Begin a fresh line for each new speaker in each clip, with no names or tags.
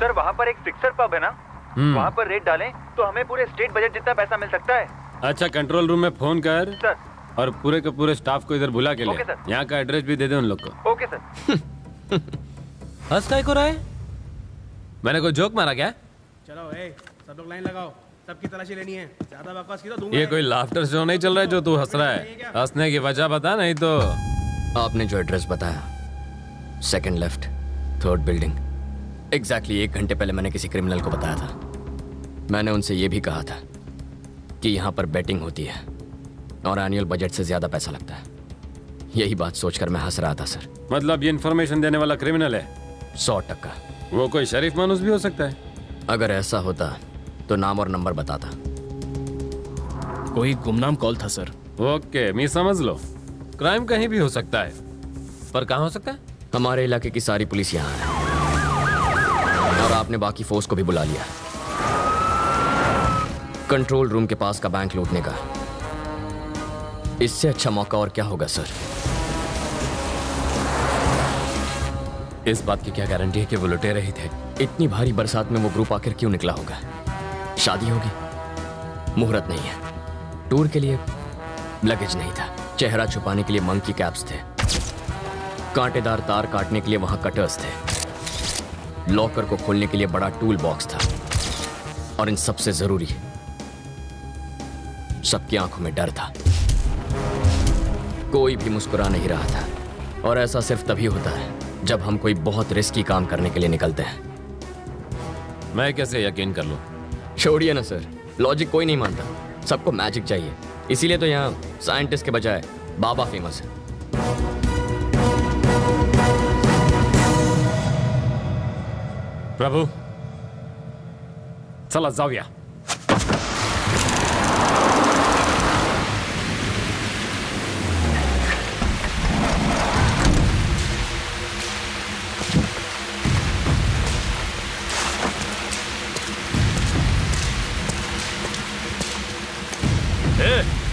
Sir वहाँ पर एक फिक्सर पब है ना, वहाँ पर रेट डालें तो हमें पूरे स्टेट बजट जितना पैसा मिल सकता है।
अच्छा, कंट्रोल रूम में फोन कर
सर,
और पूरे के पूरे स्टाफ को इधर बुला के ले।
Okay sir.
यहाँ का एड्रेस भी दे दे उन लोग को।
Okay sir.
हंस काय को रहा है?
मैंने कोई जोक मारा क्या?
चलो सब लोग लाइन लगाओ, सबकी तलाशी लेनी है। ज्यादा बकवास की तो दूंगा।
ये कोई लाफ्टर शो नहीं चल रहा है जो तू हंस रहा है। हंसने की वजह बता, नहीं तो।
आपने जो एड्रेस बताया, second left, third building, exactly 1 घंटे पहले मैंने किसी क्रिमिनल को बताया था। मैंने उनसे ये भी कहा था कि यहाँ पर बेटिंग होती है और एनुअल बजट से ज्यादा पैसा लगता है। यही बात सोचकर मैं हंस रहा था सर।
मतलब ये इन्फॉर्मेशन देने वाला क्रिमिनल है?
100%।
वो कोई शरीफ मानुस भी हो सकता है।
अगर ऐसा होता तो नाम और नंबर बताता।
कोई गुमनाम कॉल था सर।
ओके, मैं समझ लो। क्राइम कहीं भी हो सकता है, पर कहाँ हो सकता है?
हमारे इलाके की सारी पुलिस यहाँ है और आपने बाकी फोर्स को भी बुला लिया कंट्रोल रूम के पास का बैंक लूटने का। इससे अच्छा मौका और क्या होगा सर?
इस बात की क्या गारंटी है कि वो लुटेरे ही थे?
इतनी भारी बरसात में वो ग्रुप आखिर क्यों निकला होगा? शादी होगी, मुहूर्त नहीं है, टूर के लिए लगेज नहीं था, चेहरा छुपाने के लिए मंकी कैप्स थे, कांटेदार तार काटने के लिए वहां कटर्स थे, लॉकर को खोलने के लिए बड़ा टूल बॉक्स था, और इन सबसे जरूरी सबकी आंखों में डर था। कोई भी मुस्कुरा नहीं रहा था, और ऐसा सिर्फ तभी होता है जब हम कोई बहुत रिस्की काम करने के लिए निकलते हैं।
मैं कैसे यकीन कर लूं?
छोड़िए ना सर, लॉजिक कोई नहीं मानता, सबको मैजिक चाहिए। इसीलिए तो यहाँ साइंटिस्ट के बजाय बाबा फेमस है।
प्रभु, चला जाऊया।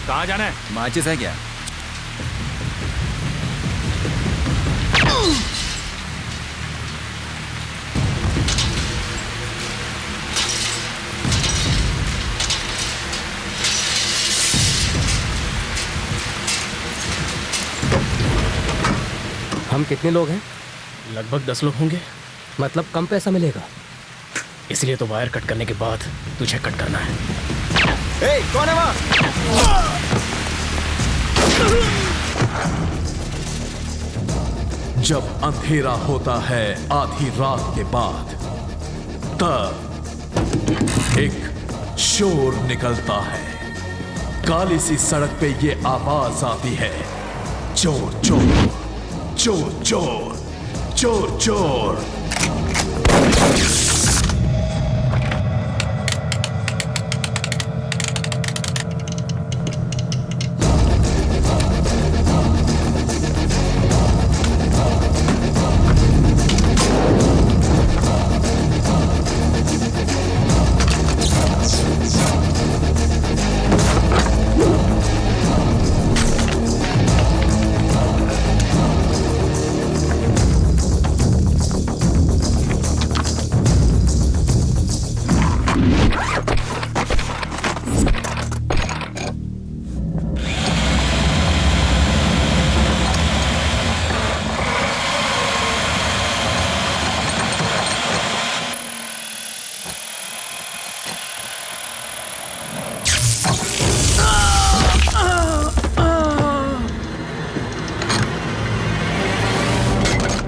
कहाँ जाना है?
माचिस है क्या?
हम कितने लोग हैं?
लगभग 10 लोग होंगे।
मतलब कम पैसा मिलेगा?
इसलिए तो वायर कट करने के बाद तुझे कट करना है।
ए, कौन है वहाँ?
जब अंधेरा होता है आधी रात के बाद, तब एक शोर निकलता है। काली सी सड़क पे ये आवाज आती है, चोर चोर चोर चोर चोर चोर।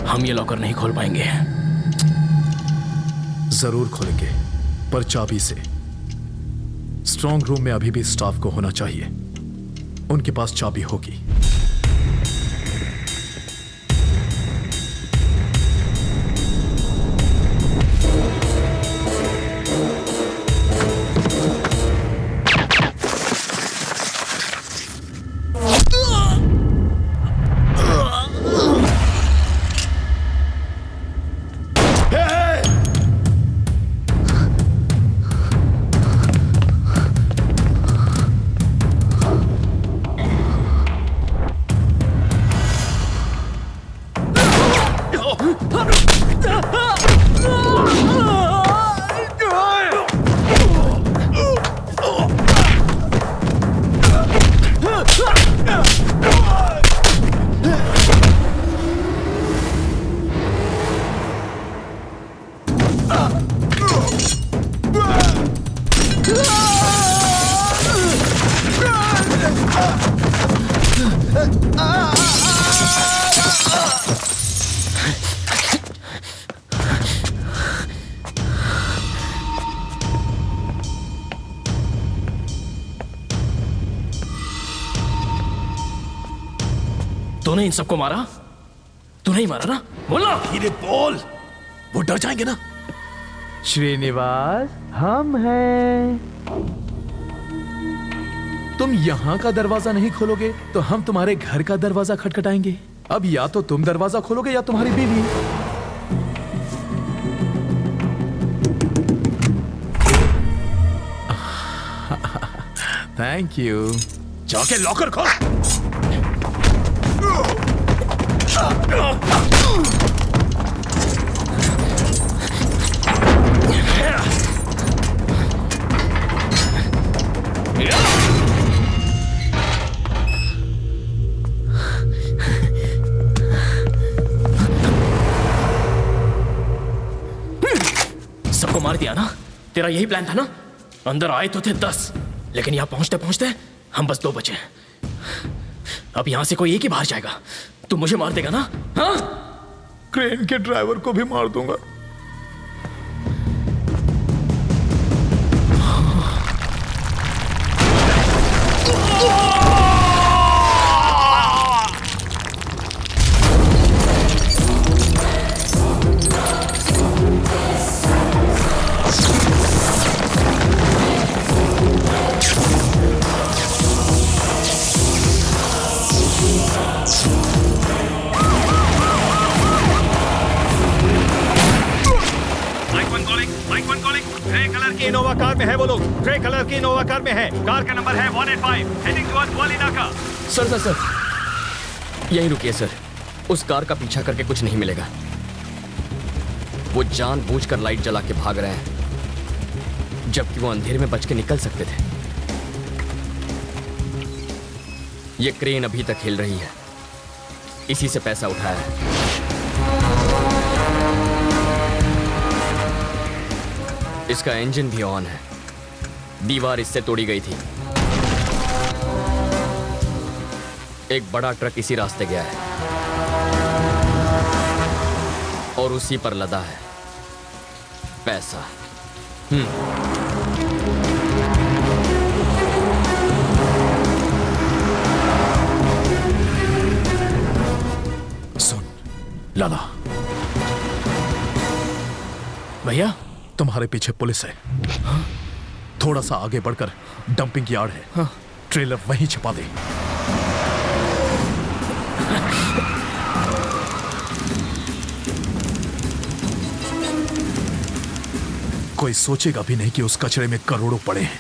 हम ये लॉकर नहीं खोल पाएंगे।
जरूर खोलेंगे, पर चाबी से। स्ट्रांग रूम में अभी भी स्टाफ को होना चाहिए, उनके पास चाबी होगी।
तूने इन सबको मारा? तूने ही मारा ना? बोला।
धीरे बोल, वो डर जाएंगे ना।
श्रीनिवास, हम हैं।
तुम यहाँ का दरवाजा नहीं खोलोगे तो हम तुम्हारे घर का दरवाजा खटखटाएंगे। अब या तो तुम दरवाजा खोलोगे या तुम्हारी बीवी। Thank you. जाके लॉकर खोल।
सबको मार दिया ना? तेरा यही प्लान था ना? अंदर आए तो थे 10, लेकिन यहां पहुंचते पहुंचते हम बस 2 बचे। अब यहां से कोई एक ही बाहर जाएगा। तू मुझे मार देगा ना? हाँ?
क्रेन के ड्राइवर को भी मार दूंगा।
इनोवा कार में है वो लोग। ग्रे कलर की इनोवा कार में है। कार का नंबर है 185, हेडिंग टुवर्ड्स वाली नाका।
सर यहीं रुकिए सर। उस कार का पीछा करके कुछ नहीं मिलेगा। वो जानबूझकर लाइट जला के भाग रहे हैं, जबकि वो अंधेरे में बच के निकल सकते थे। ये क्रेन अभी तक हिल रही है, इसी से पैसा उठाया है। इसका इंजन भी ऑन है। दीवार इससे तोड़ी गई थी। एक बड़ा ट्रक इसी रास्ते गया है और उसी पर लदा है पैसा।
सुन लाला,
भैया
तुम्हारे पीछे पुलिस है। हाँ? थोड़ा सा आगे बढ़कर डंपिंग यार्ड है। हाँ? ट्रेलर वहीं छिपा दे। कोई सोचेगा भी नहीं कि उस कचरे में करोड़ों पड़े हैं।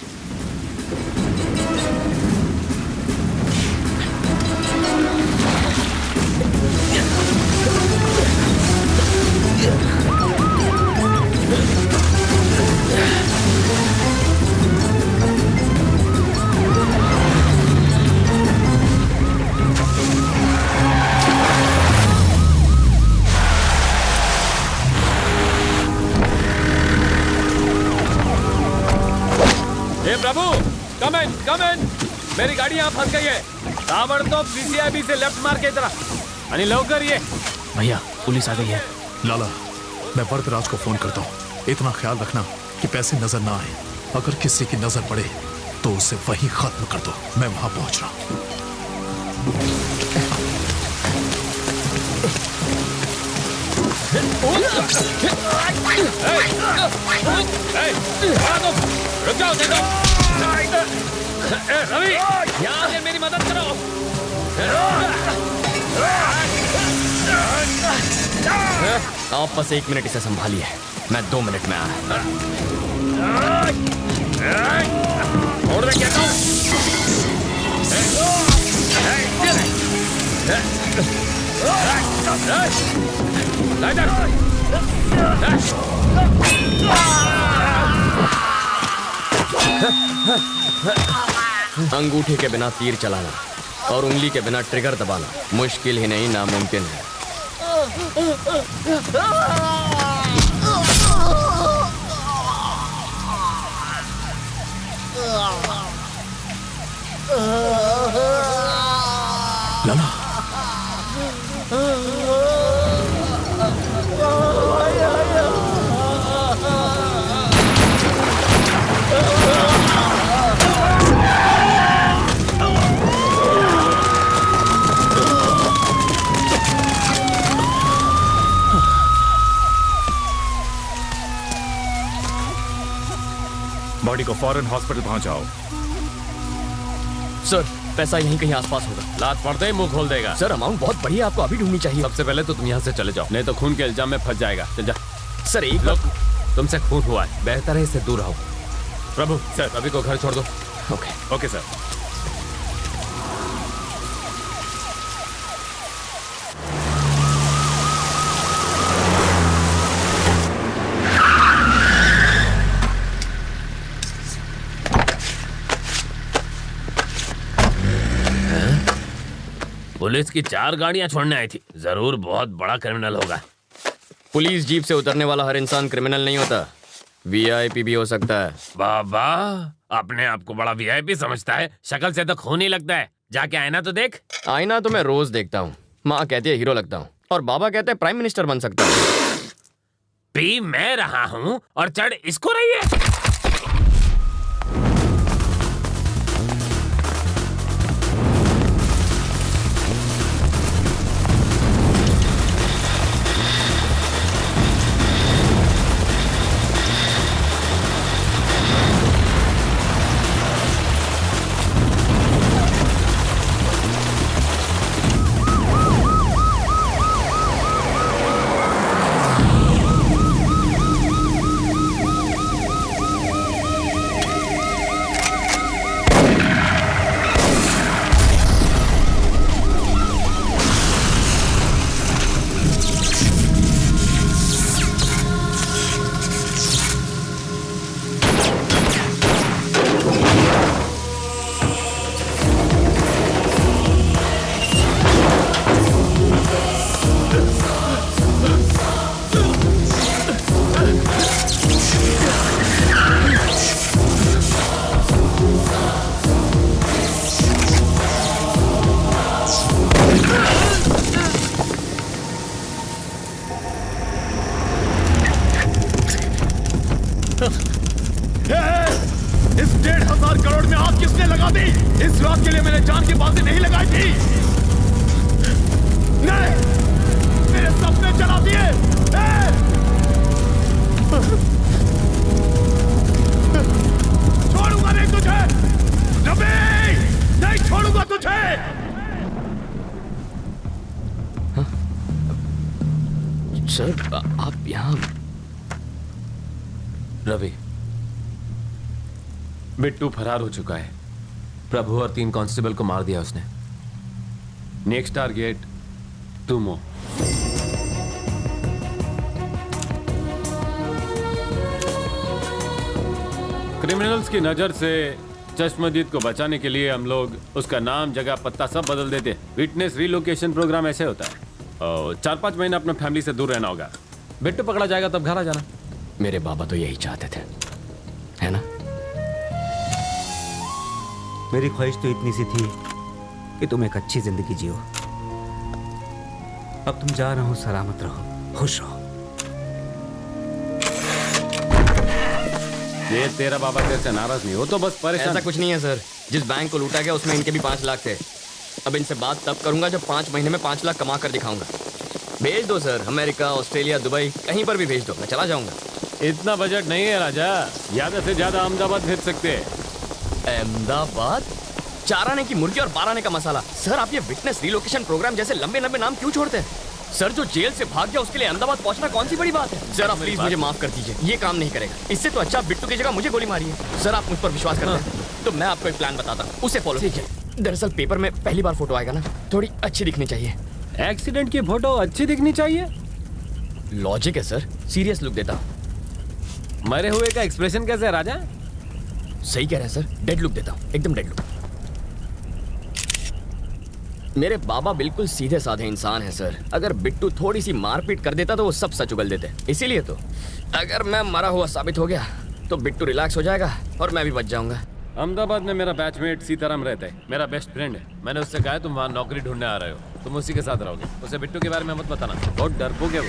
प्रभु, कम इन। मेरी गाड़ी यहाँ फंस गई है। ताबड़तोब VCIB से लेफ्ट मार के इधर आणि लवकर ये।
भैया पुलिस आ गई है।
लाला, मैं वरदराज को फोन करता हूँ। इतना ख्याल रखना कि पैसे नजर ना आए। अगर किसी की नजर पड़े तो उसे वहीं खत्म कर दो। मैं वहां पहुंच रहा हूँ।
रुक जाओ, देखो। रवि, यहाँ आकर मेरी मदद करो।
आप बस 1 मिनट इसे संभालिए, मैं 2 मिनट में आया।
छोड़ दे क्या कहूँ?
अंगूठे के बिना तीर चलाना और उंगली के बिना ट्रिगर दबाना मुश्किल ही नहीं, नामुमकिन है।
बॉडी को फौरन हॉस्पिटल पहुंचाओ।
सर पैसा यहीं कहीं आसपास होगा।
लात पड़ते ही मुंह खोल देगा।
सर अमाउंट बहुत बढ़िया, आपको अभी ढूंढनी चाहिए।
सबसे पहले तो तुम यहाँ से चले जाओ, नहीं तो खून के इल्जाम में फंस जाएगा। चल जा।
सर एक
लोग, तुमसे खून हुआ है, बेहतर है इससे दूर रहो।
प्रभु सर,
रवि को घर छोड़ दो।
Okay
okay sir.
पुलिस की 4 गाड़ियां छोड़ने आई थी, जरूर बहुत बड़ा क्रिमिनल होगा।
पुलिस जीप से उतरने वाला हर इंसान क्रिमिनल नहीं होता, वीआईपी भी हो सकता है।
बाबा अपने आप को बड़ा वीआईपी समझता है, शक्ल से तो खून ही लगता है। जाके आईना तो देख।
आईना तो मैं रोज देखता हूँ। माँ कहती है हीरो लगता हूँ और बाबा कहते हैं प्राइम मिनिस्टर बन सकता हूँ।
पी मैं रहा हूँ और चढ़ इसको रही है।
इस 1,500 करोड़ में आग किसने लगा दी? इस रात के लिए मैंने जान की बाजी नहीं लगाई थी। नहीं, मेरे सपने जला दिए। छोड़ूंगा नहीं तुझे रवि, नहीं छोड़ूंगा तुझे।
सर आप यहाँ?
रवि, बिट्टू फरार हो चुका है। प्रभु और 3 कांस्टेबल को मार दिया उसने। नेक्स्ट टारगेट तुम हो। क्रिमिनल्स की नजर से चश्मदीद को बचाने के लिए हम लोग उसका नाम, जगह, पत्ता सब बदल देते। विटनेस रिलोकेशन प्रोग्राम ऐसे होता है। 4-5 महीने अपने फैमिली से दूर रहना होगा। बिट्टू पकड़ा जाएगा तब घर आ जाना।
मेरे बाबा तो यही चाहते थे, है ना?
मेरी ख्वाहिश तो इतनी सी थी कि तुम एक अच्छी जिंदगी जियो। अब तुम जा रहो, सलामत रहो, खुश रहो।
ये तेरा बाबा तेरे से नाराज नहीं हो तो बस परेशान।
ऐसा कुछ नहीं है सर। जिस बैंक को लूटा गया उसमें इनके भी 5 लाख थे। अब इनसे बात तब करूंगा जब 5 महीने में 5 लाख कमा कर दिखाऊंगा। भेज दो सर, अमेरिका, ऑस्ट्रेलिया, दुबई, कहीं पर भी भेज दो, मैं चला जाऊंगा।
इतना बजट नहीं है राजा, ज्यादा से ज्यादा अहमदाबाद भेज सकते हैं।
अहमदाबाद? 4 आने की मुर्गी और 12 आने का मसाला। सर आप ये विटनेस रिलोकेशन प्रोग्राम जैसे लंबे लंबे नाम क्यों छोड़ते हैं? सर जो जेल से भाग गया उसके लिए अहमदाबाद पहुंचना कौन सी बड़ी बात है? सर आप प्लीज मुझे माफ कर दीजिए, ये काम नहीं करेगा। इससे तो अच्छा बिट्टू की जगह मुझे गोली मारी है। सर आप मुझ पर विश्वास करते हैं तो मैं आपको एक प्लान बताता हूँ, उसे फॉलो कीजिए। दरअसल पेपर में पहली बार फोटो आएगा ना, थोड़ी अच्छी दिखनी चाहिए।
एक्सीडेंट की फोटो अच्छी दिखनी चाहिए?
लॉजिक है सर, सीरियस लुक देता हूँ।
मरे हुए का एक्सप्रेशन कैसे है राजा?
सही कह रहे हैं सर, डेड लुक देता हूँ, एकदम डेड लुक। मेरे बाबा बिल्कुल सीधे साधे इंसान हैं सर। अगर बिट्टू थोड़ी सी मारपीट कर देता तो वो सब सच उगल देते। इसीलिए तो अगर मैं मरा हुआ साबित हो गया तो बिट्टू रिलैक्स हो जाएगा और मैं भी बच जाऊंगा।
अहमदाबाद में मेरा बैचमेट सीताराम रहता है, मेरा बेस्ट फ्रेंड है। मैंने उससे कहा तुम वहाँ नौकरी ढूंढने आ रहे हो, तुम उसी के साथ रहोगे। उसे बिट्टू के बारे में मत बताना, बहुत डरपोक है वो।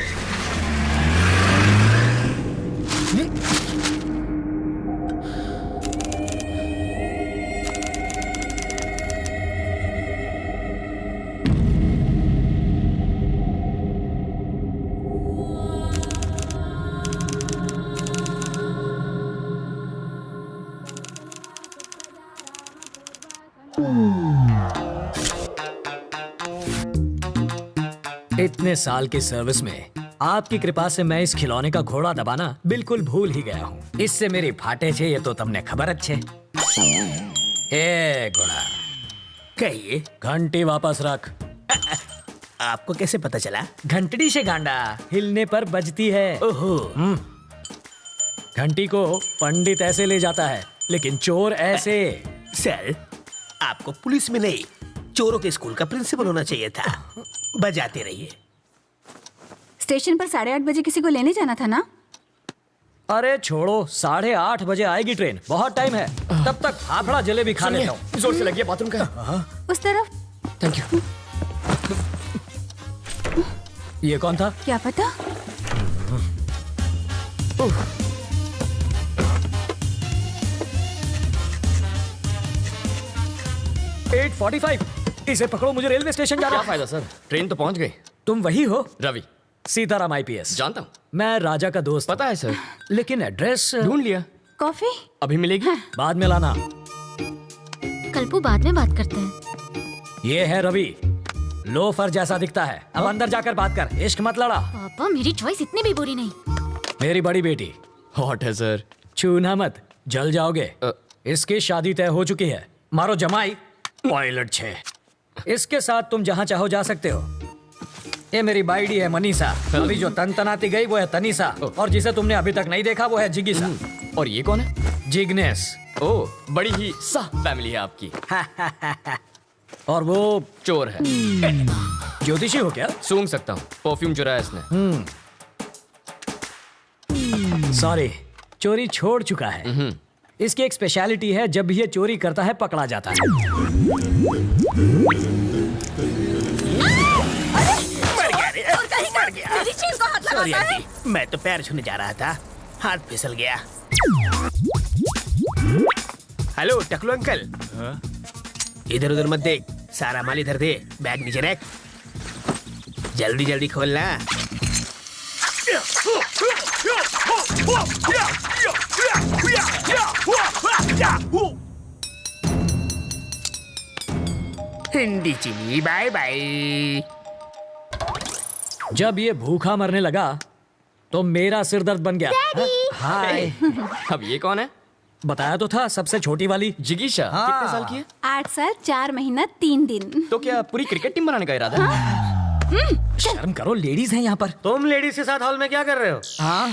इतने साल की सर्विस में आपकी कृपा से मैं इस खिलौने का घोड़ा दबाना बिल्कुल भूल ही गया हूँ। इससे मेरी फाटे छे ये तो तुमने खबर अच्छे। ए घोड़ा,
कहिए,
घंटी वापस रख।
आपको कैसे पता चला?
घंटड़ी से गांडा हिलने पर बजती है।
ओहो।
घंटी को पंडित ऐसे ले जाता है, लेकिन चोर ऐसे।
सर, आपको पुलिस में नहीं, चोरों के स्कूल का प्रिंसिपल होना चाहिए था। बजाते रहिए।
स्टेशन पर 8:30 बजे किसी को लेने जाना था ना?
अरे छोड़ो, 8:30 बजे आएगी ट्रेन, बहुत टाइम है। तब तक फाफड़ा जलेबी खा लेता हूँ।
जोर से लगी है बाथरूम का।
उस तरफ।
Thank you.
ये कौन था?
क्या पता।
8:45। इसे पकड़ो, मुझे रेलवे स्टेशन जाना।
क्या फायदा सर, ट्रेन तो पहुंच गई।
तुम वही हो?
रवि।
सीताराम IPS।
जानता हूँ।
मैं राजा का दोस्त।
पता है सर,
लेकिन एड्रेस
ढूंढ लिया।
कॉफी
अभी मिलेगी?
बाद में लाना।
कल्पू, बाद में बात करते हैं।
ये है रवि, लोफर जैसा दिखता है। अब अंदर जाकर बात कर, इश्क मत लड़ा।
पापा, मेरी चॉइस इतनी भी बुरी नहीं।
मेरी बड़ी बेटी।
हॉट है सर।
छूना मत, जल जाओगे। इसकी शादी तय हो चुकी है। मारो जमाई, पायलट 6। इसके साथ तुम जहाँ चाहो जा सकते हो। ये मेरी बाइडी है मनीषा। अभी जो तनाती गई वो है तनीषा, और जिसे तुमने अभी तक नहीं देखा वो है जिगीसा।
और ये कौन है?
जिग्नेस।
ओह, बड़ी ही सा फैमिली है आपकी।
और वो
चोर है।
ज्योतिषी हो क्या?
सूंघ सकता हूँ, परफ्यूम चुराया इसने।
सॉरी, चोरी छोड़ चुका है। इसकी एक स्पेशलिटी है, जब भी ये चोरी करता है पकड़ा जाता है।
मर गया।
मेरी चीज को हाथ
सॉरी
लगाता है।
आंटी, मैं तो पैर छूने जा रहा था, हाथ फिसल गया। हेलो टकलू अंकल। इधर उधर मत देख, सारा माल इधर दे, बैग नीचे रख। जल्दी जल्दी खोलना। हिंदी चीनी बाय बाय।
जब ये भूखा मरने लगा तो मेरा सिर दर्द बन गया। हाय।
अब ये कौन है?
बताया तो था, सबसे छोटी वाली
जिगीशा। कितने साल की है?
8 साल 4 महीना 3 दिन।
तो क्या पूरी क्रिकेट टीम बनाने का इरादा है?
शर्म करो, लेडीज हैं यहाँ पर।
तुम लेडीज के साथ हॉल में क्या कर रहे हो?
हाँ,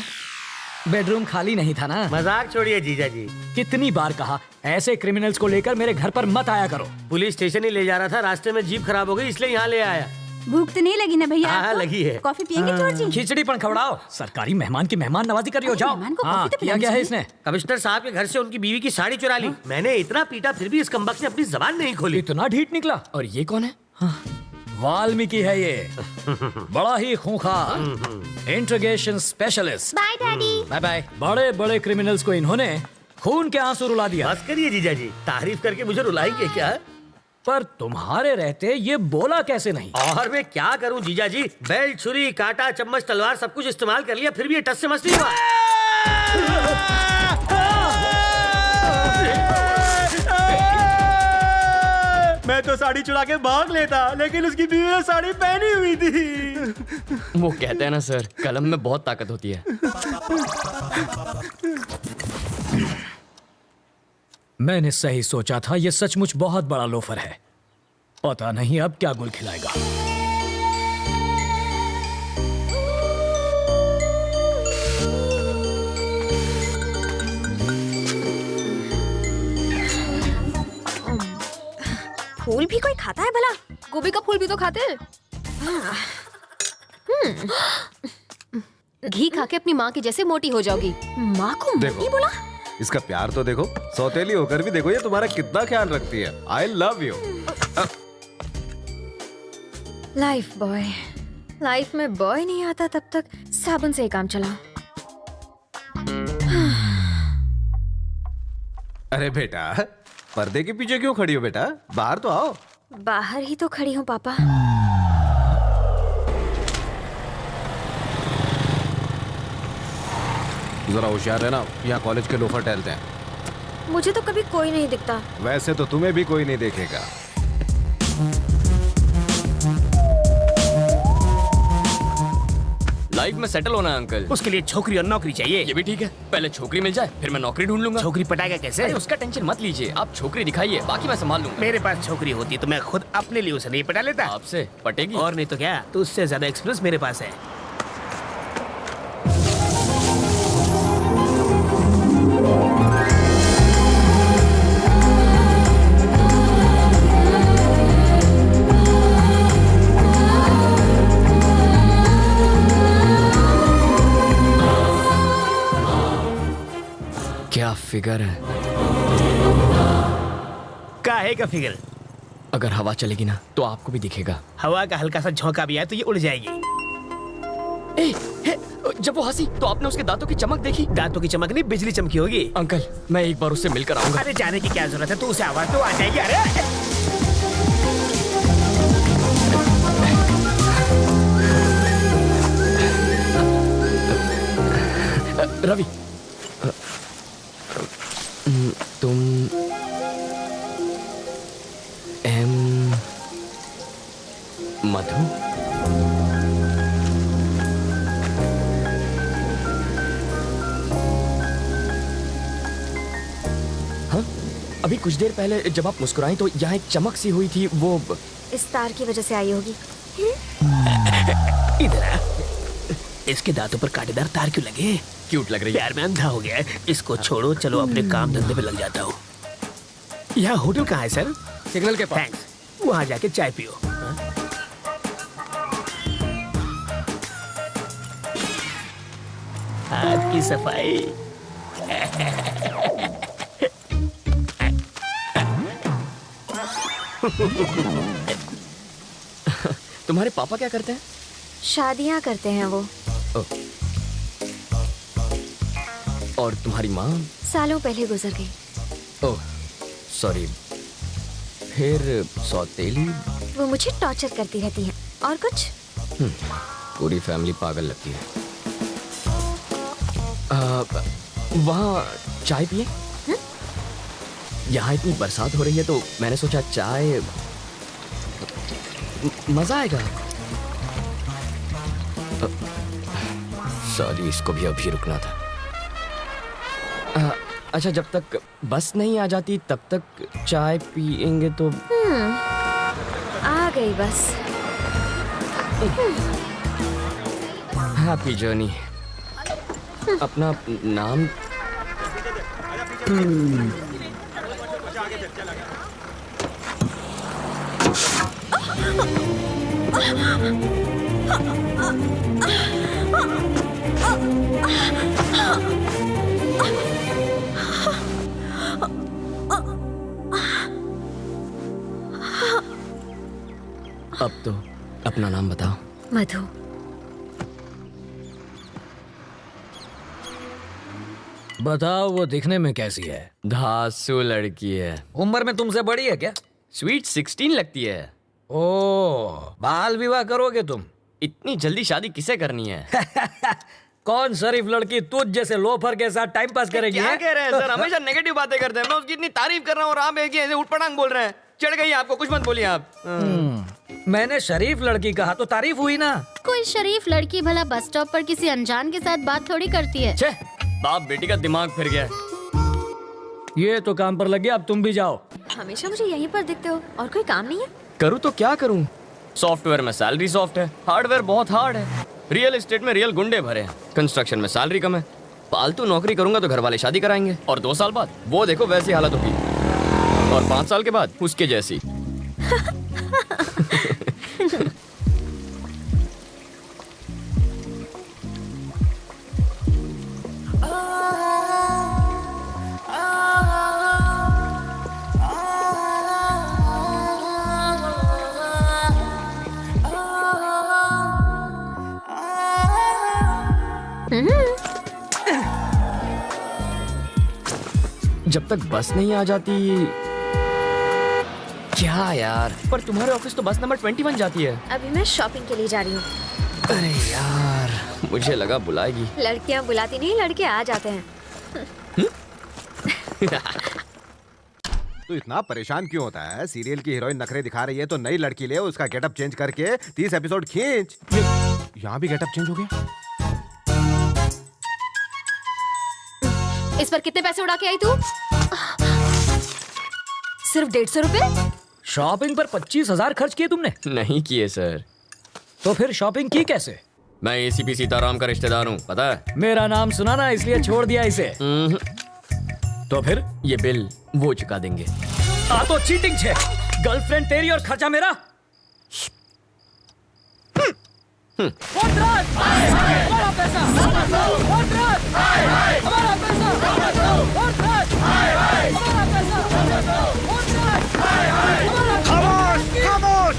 बेडरूम खाली नहीं था ना।
मजाक छोड़िए जीजा जी।
कितनी बार कहा, ऐसे क्रिमिनल्स को लेकर मेरे घर पर मत आया करो।
पुलिस स्टेशन ही ले जा रहा था, रास्ते में जीप खराब हो गई, इसलिए यहाँ ले आया।
भूख तो नहीं लगी ना भैया?
हाँ,
आपको?
लगी है।
कॉफी पियेंगे चोर जी?
खिचड़ी पण खवड़ाओ। सरकारी मेहमान की मेहमान नवाजी कर रही हो, जाओ।
मेहमान को
हाँ,
कॉफी तो
किया
पिलानी
क्या है
चाहिए।
इसने?
कमिश्नर साहब के घर से उनकी बीवी की साड़ी चुरा ली। मैंने इतना पीटा, फिर भी इस कमबख्त ने अपनी जबान नहीं खोली।
इतना ढीठ निकला।
और ये कौन है?
वाल्मीकि है ये, बड़ा ही खूंखार interrogation specialist.
Bye daddy.
Bye bye. बड़े बड़े क्रिमिनल्स को इन्होंने खून के आंसू रुला दिया।
बस करिए जीजा जी, तारीफ करके मुझे रुलाएंगे क्या?
पर तुम्हारे रहते ये बोला कैसे नहीं?
और मैं क्या करूं जीजा जी, बेल्ट, छुरी, कांटा, चम्मच, तलवार सब कुछ इस्तेमाल कर लिया, फिर भी ये टस से मस नहीं हुआ। मैं तो साड़ी चुरा के भाग लेता, लेकिन उसकी बीवी ने साड़ी पहनी हुई थी।
वो कहते हैं ना सर, कलम में बहुत ताकत होती है।
मैंने सही सोचा था, ये सचमुच बहुत बड़ा लोफर है। पता नहीं अब क्या गुल खिलाएगा।
फूल भी कोई खाता है भला? गोभी का फूल भी तो खाते हैं।
घी खा के अपनी माँ की जैसे मोटी हो जाओगी।
माँ को मोटी बोला?
इसका प्यार तो देखो, सौतेली होकर भी देखो ये तुम्हारा कितना ख्याल रखती है। I love you.
Life boy. Life में बॉय नहीं आता तब तक साबुन से ही काम चला।
अरे बेटा, पर्दे के पीछे क्यों खड़ी हो बेटा? बाहर तो आओ।
बाहर ही तो खड़ी हूँ पापा।
जरा होशियार रहना, यहाँ कॉलेज के लोफर टहलते हैं।
मुझे तो कभी कोई नहीं दिखता।
वैसे तो तुम्हें भी कोई नहीं देखेगा।
लाइफ में सेटल होना है अंकल।
उसके लिए छोकरी और नौकरी चाहिए।
ये भी ठीक है, पहले छोकरी मिल जाए फिर मैं नौकरी ढूंढ लूंगा।
छोकरी पटाएगा कैसे?
अरे उसका टेंशन मत लीजिए, आप छोकरी दिखाइए, बाकी मैं संभाल लूंगा।
मेरे पास छोकरी होती तो मैं खुद अपने लिए उसे नहीं पटा लेता।
आपसे पटेगी?
और नहीं तो क्या, तो उससे ज्यादा एक्सपीरियंस मेरे पास है।
क्या फिगर है?
काहे का फिगर?
अगर हवा चलेगी ना तो आपको भी दिखेगा।
हवा का हल्का सा झोंका भी आए तो ये उड़ जाएगी।
जब वो हंसी तो आपने उसके दांतों की चमक देखी?
दांतों की चमक नहीं, बिजली चमकी होगी।
अंकल मैं एक बार उससे मिलकर आऊंगा।
अरे जाने की क्या जरूरत है, तो उसे आवाज तो आ जाएगी। अरे
रवि, तुम मधु? हाँ, अभी कुछ देर पहले जब आप मुस्कुराई तो यहाँ एक चमक सी हुई थी, वो
इस तार की वजह से आई होगी।
इधर आ। इसके दांतों पर कांटेदार तार क्यों लगे?
क्यूट लग रही है।
यार मैं अंधा हो गया है। इसको छोड़ो, चलो अपने काम धंधे पे लग जाता हूँ। यहाँ होटल कहाँ है सर?
सिग्नल के पास।
थैंक्स। वहाँ जाके चाय पियो। हाथ की सफाई।
तुम्हारे पापा क्या करते हैं?
शादियाँ करते हैं वो।
और तुम्हारी माँ?
सालों पहले गुजर गई।
Oh sorry. फिर सौतेली?
वो मुझे टॉर्चर करती रहती है। और कुछ?
पूरी फैमिली पागल लगती है। वहाँ चाय पिए? यहाँ इतनी बरसात हो रही है तो मैंने सोचा चाय मजा आएगा। सॉरी, इसको भी अभी रुकना था। अच्छा, जब तक बस नहीं आ जाती तब तक चाय पिएंगे तो?
आ गई बस।
Happy journey. अपना नाम? अब तो अपना नाम बताओ।
मधु।
बताओ, वो दिखने में कैसी है?
धांसू लड़की है।
उम्र में तुमसे बड़ी है क्या?
स्वीट 16 लगती है।
ओह, बाल विवाह करोगे तुम?
इतनी जल्दी शादी किसे करनी है?
कौन शरीफ लड़की तुझ जैसे लोफर के साथ टाइम पास करेगी?
क्या कह रहे हैं सर? हमेशा नेगेटिव बातें करते हैं। मैं उसकी इतनी तारीफ कर रहा हूँ और आप ऐसे उठपटांग बोल रहे हैं। चढ़ गई आपको, कुछ मत बोलिए आप।
मैंने शरीफ लड़की कहा तो तारीफ हुई ना।
कोई शरीफ लड़की भला बस स्टॉप पर किसी अनजान के साथ बात थोड़ी करती है।
छे, बाप बेटी का दिमाग फिर गया।
ये तो काम पर लग गया, अब तुम भी जाओ।
हमेशा मुझे यहीं पर दिखते हो, और कोई काम नहीं है?
करूँ तो क्या करूँ? सॉफ्टवेयर में सैलरी सॉफ्ट है, हार्डवेयर बहुत हार्ड है, रियल एस्टेट में रियल गुंडे भरे हैं, कंस्ट्रक्शन में सैलरी कम है। पालतू नौकरी करूंगा तो घर वाले शादी कराएंगे और 2 साल बाद वो देखो वैसी हालत होगी, और 5 साल के बाद उसके जैसी। जब तक बस नहीं आ जाती। क्या यार, पर तुम्हारे ऑफिस तो बस नंबर 21 जाती है।
अभी मैं शॉपिंग के लिए जा रही हूँ।
अरे यार, मुझे लगा बुलाएगी।
लड़कियाँ बुलाती नहीं, लड़के आ जाते हैं।
तू इतना परेशान क्यों होता है? सीरियल की हीरोइन नखरे दिखा रही है तो नई लड़की ले, उसका गेटअप चेंज करके 30 एपिसोड खींच। यहाँ भी गेटअप चेंज हो गया।
इस पर कितने पैसे उड़ा के आई तू? सिर्फ 150 रुपए?
शॉपिंग पर 25,000 खर्च किए तुमने?
नहीं किए सर।
तो फिर शॉपिंग की कैसे?
मैं एसीपी सीताराम का रिश्तेदार हूँ, पता है?
मेरा नाम सुना ना, इसलिए छोड़ दिया इसे। तो फिर
ये बिल वो चुका देंगे।
आ तो चीटिंग छे। गर्लफ्रेंड तेरी और खर्चा मेरा। हमारा पैसा,
खामोश!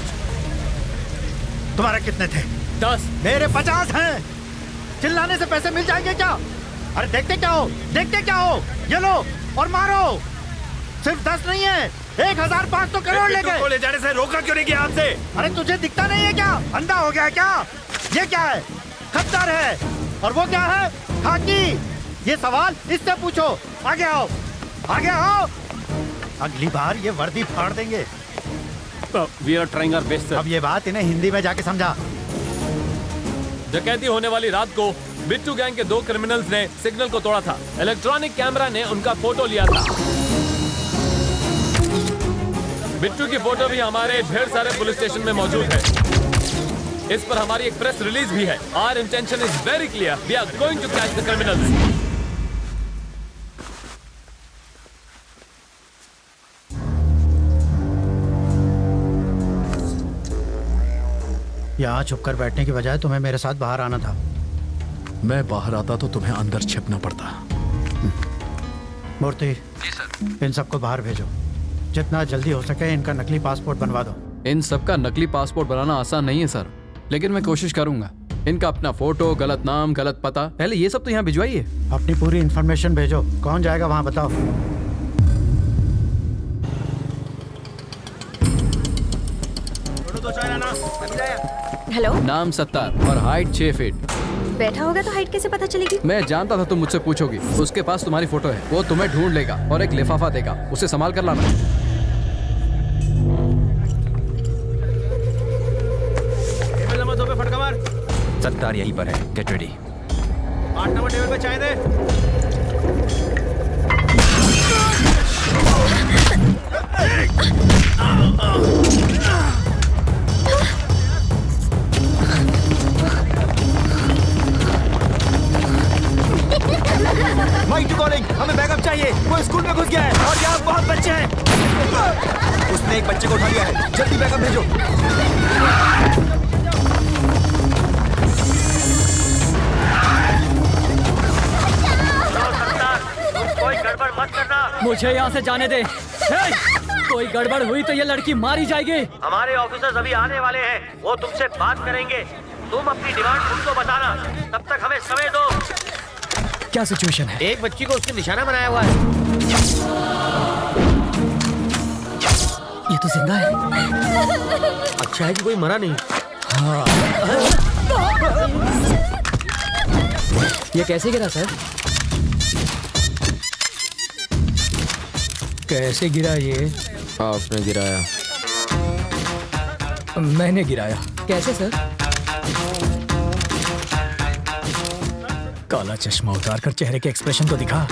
तुम्हारे कितने थे?
10।
मेरे 50 हैं। चिल्लाने से पैसे मिल जाएंगे क्या? अरे देखते क्या हो, देखते क्या हो? ये लो और मारो। सिर्फ 10 नहीं है, 1,500 करोड़ ले गए।
ले जाने से रोका क्यों नहीं किया आपसे?
अरे तुझे दिखता नहीं है क्या? अंधा हो गया है क्या? ये क्या है? खद्दार है। और वो क्या है? खाकी। ये सवाल इससे पूछो। आगे आओ, आगे आओ। अगली बार ये वर्दी फाड़ देंगे।
We are trying our best, sir.
अब ये बात इन्हें हिंदी में जाके समझा।
डकैती होने वाली रात को बिट्टू गैंग के 2 क्रिमिनल्स ने सिग्नल को तोड़ा था। इलेक्ट्रॉनिक कैमरा ने उनका फोटो लिया था। बिट्टू की फोटो भी हमारे ढेर सारे पुलिस स्टेशन में मौजूद है। इस पर हमारी एक प्रेस रिलीज भी है। Our intention is very clear. We are going to catch the criminals.
यहाँ छुपकर बैठने की बजाय तुम्हें मेरे साथ बाहर आना था।
मैं बाहर आता तो तुम्हें अंदर छिपना पड़ता।
मूर्ति, जी सर। इन सबको बाहर भेजो। जितना जल्दी हो सके इनका नकली पासपोर्ट बनवा दो।
इन सबका नकली पासपोर्ट बनाना आसान नहीं है सर, लेकिन मैं कोशिश करूंगा। इनका अपना फोटो, गलत नाम, गलत पता, पहले ये सब तो यहाँ भिजवाइए।
अपनी पूरी इन्फॉर्मेशन भेजो। कौन जाएगा वहाँ बताओ।
हेलो।
नाम सत्तार और हाइट 6 फीट।
बैठा होगा तो हाइट कैसे पता चलेगी?
मैं जानता था तुम मुझसे पूछोगी। उसके पास तुम्हारी फोटो है, वो तुम्हें ढूंढ लेगा और एक लिफाफा देगा, उसे संभाल कर लाना।
फटका मार।
सत्तार यहीं पर है, गेट रेडी।
8 नंबर टेबल पे चाय दे।
माइक टू कॉलिंग, हमें बैकअप चाहिए। वो स्कूल में घुस गया है और यहाँ बहुत बच्चे हैं। उसने एक बच्चे को उठा लिया है, जल्दी बैकअप भेजो।
कोई गड़बड़ मत करना। मुझे यहाँ से जाने दे। कोई गड़बड़ हुई तो ये लड़की मारी जाएगी।
हमारे ऑफिसर्स अभी आने वाले हैं, वो तुमसे बात करेंगे। तुम अपनी डिमांड उनको बताना, तब तक हमें समय दो।
क्या सिचुएशन है?
एक बच्ची को उसने निशाना बनाया हुआ है।
ये तो जिंदा है।
अच्छा है कि कोई मरा नहीं।
हाँ।
ये कैसे गिरा सर?
कैसे गिरा ये?
आपने गिराया।
मैंने गिराया।
कैसे सर?
काला चश्मा उतार कर चेहरे के एक्सप्रेशन तो दिखा।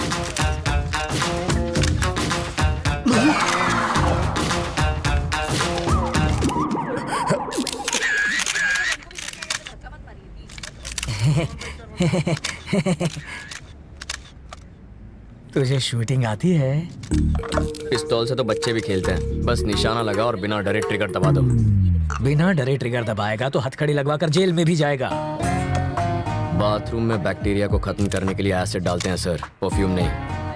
तुझे शूटिंग आती है?
पिस्तौल से तो बच्चे भी खेलते हैं, बस निशाना लगा और बिना डरे ट्रिगर दबा दो।
बिना डरे ट्रिगर दबाएगा तो हथकड़ी लगवाकर जेल में भी जाएगा।
बाथरूम में बैक्टीरिया को खत्म करने के लिए एसिड डालते हैं सर, परफ्यूम नहीं।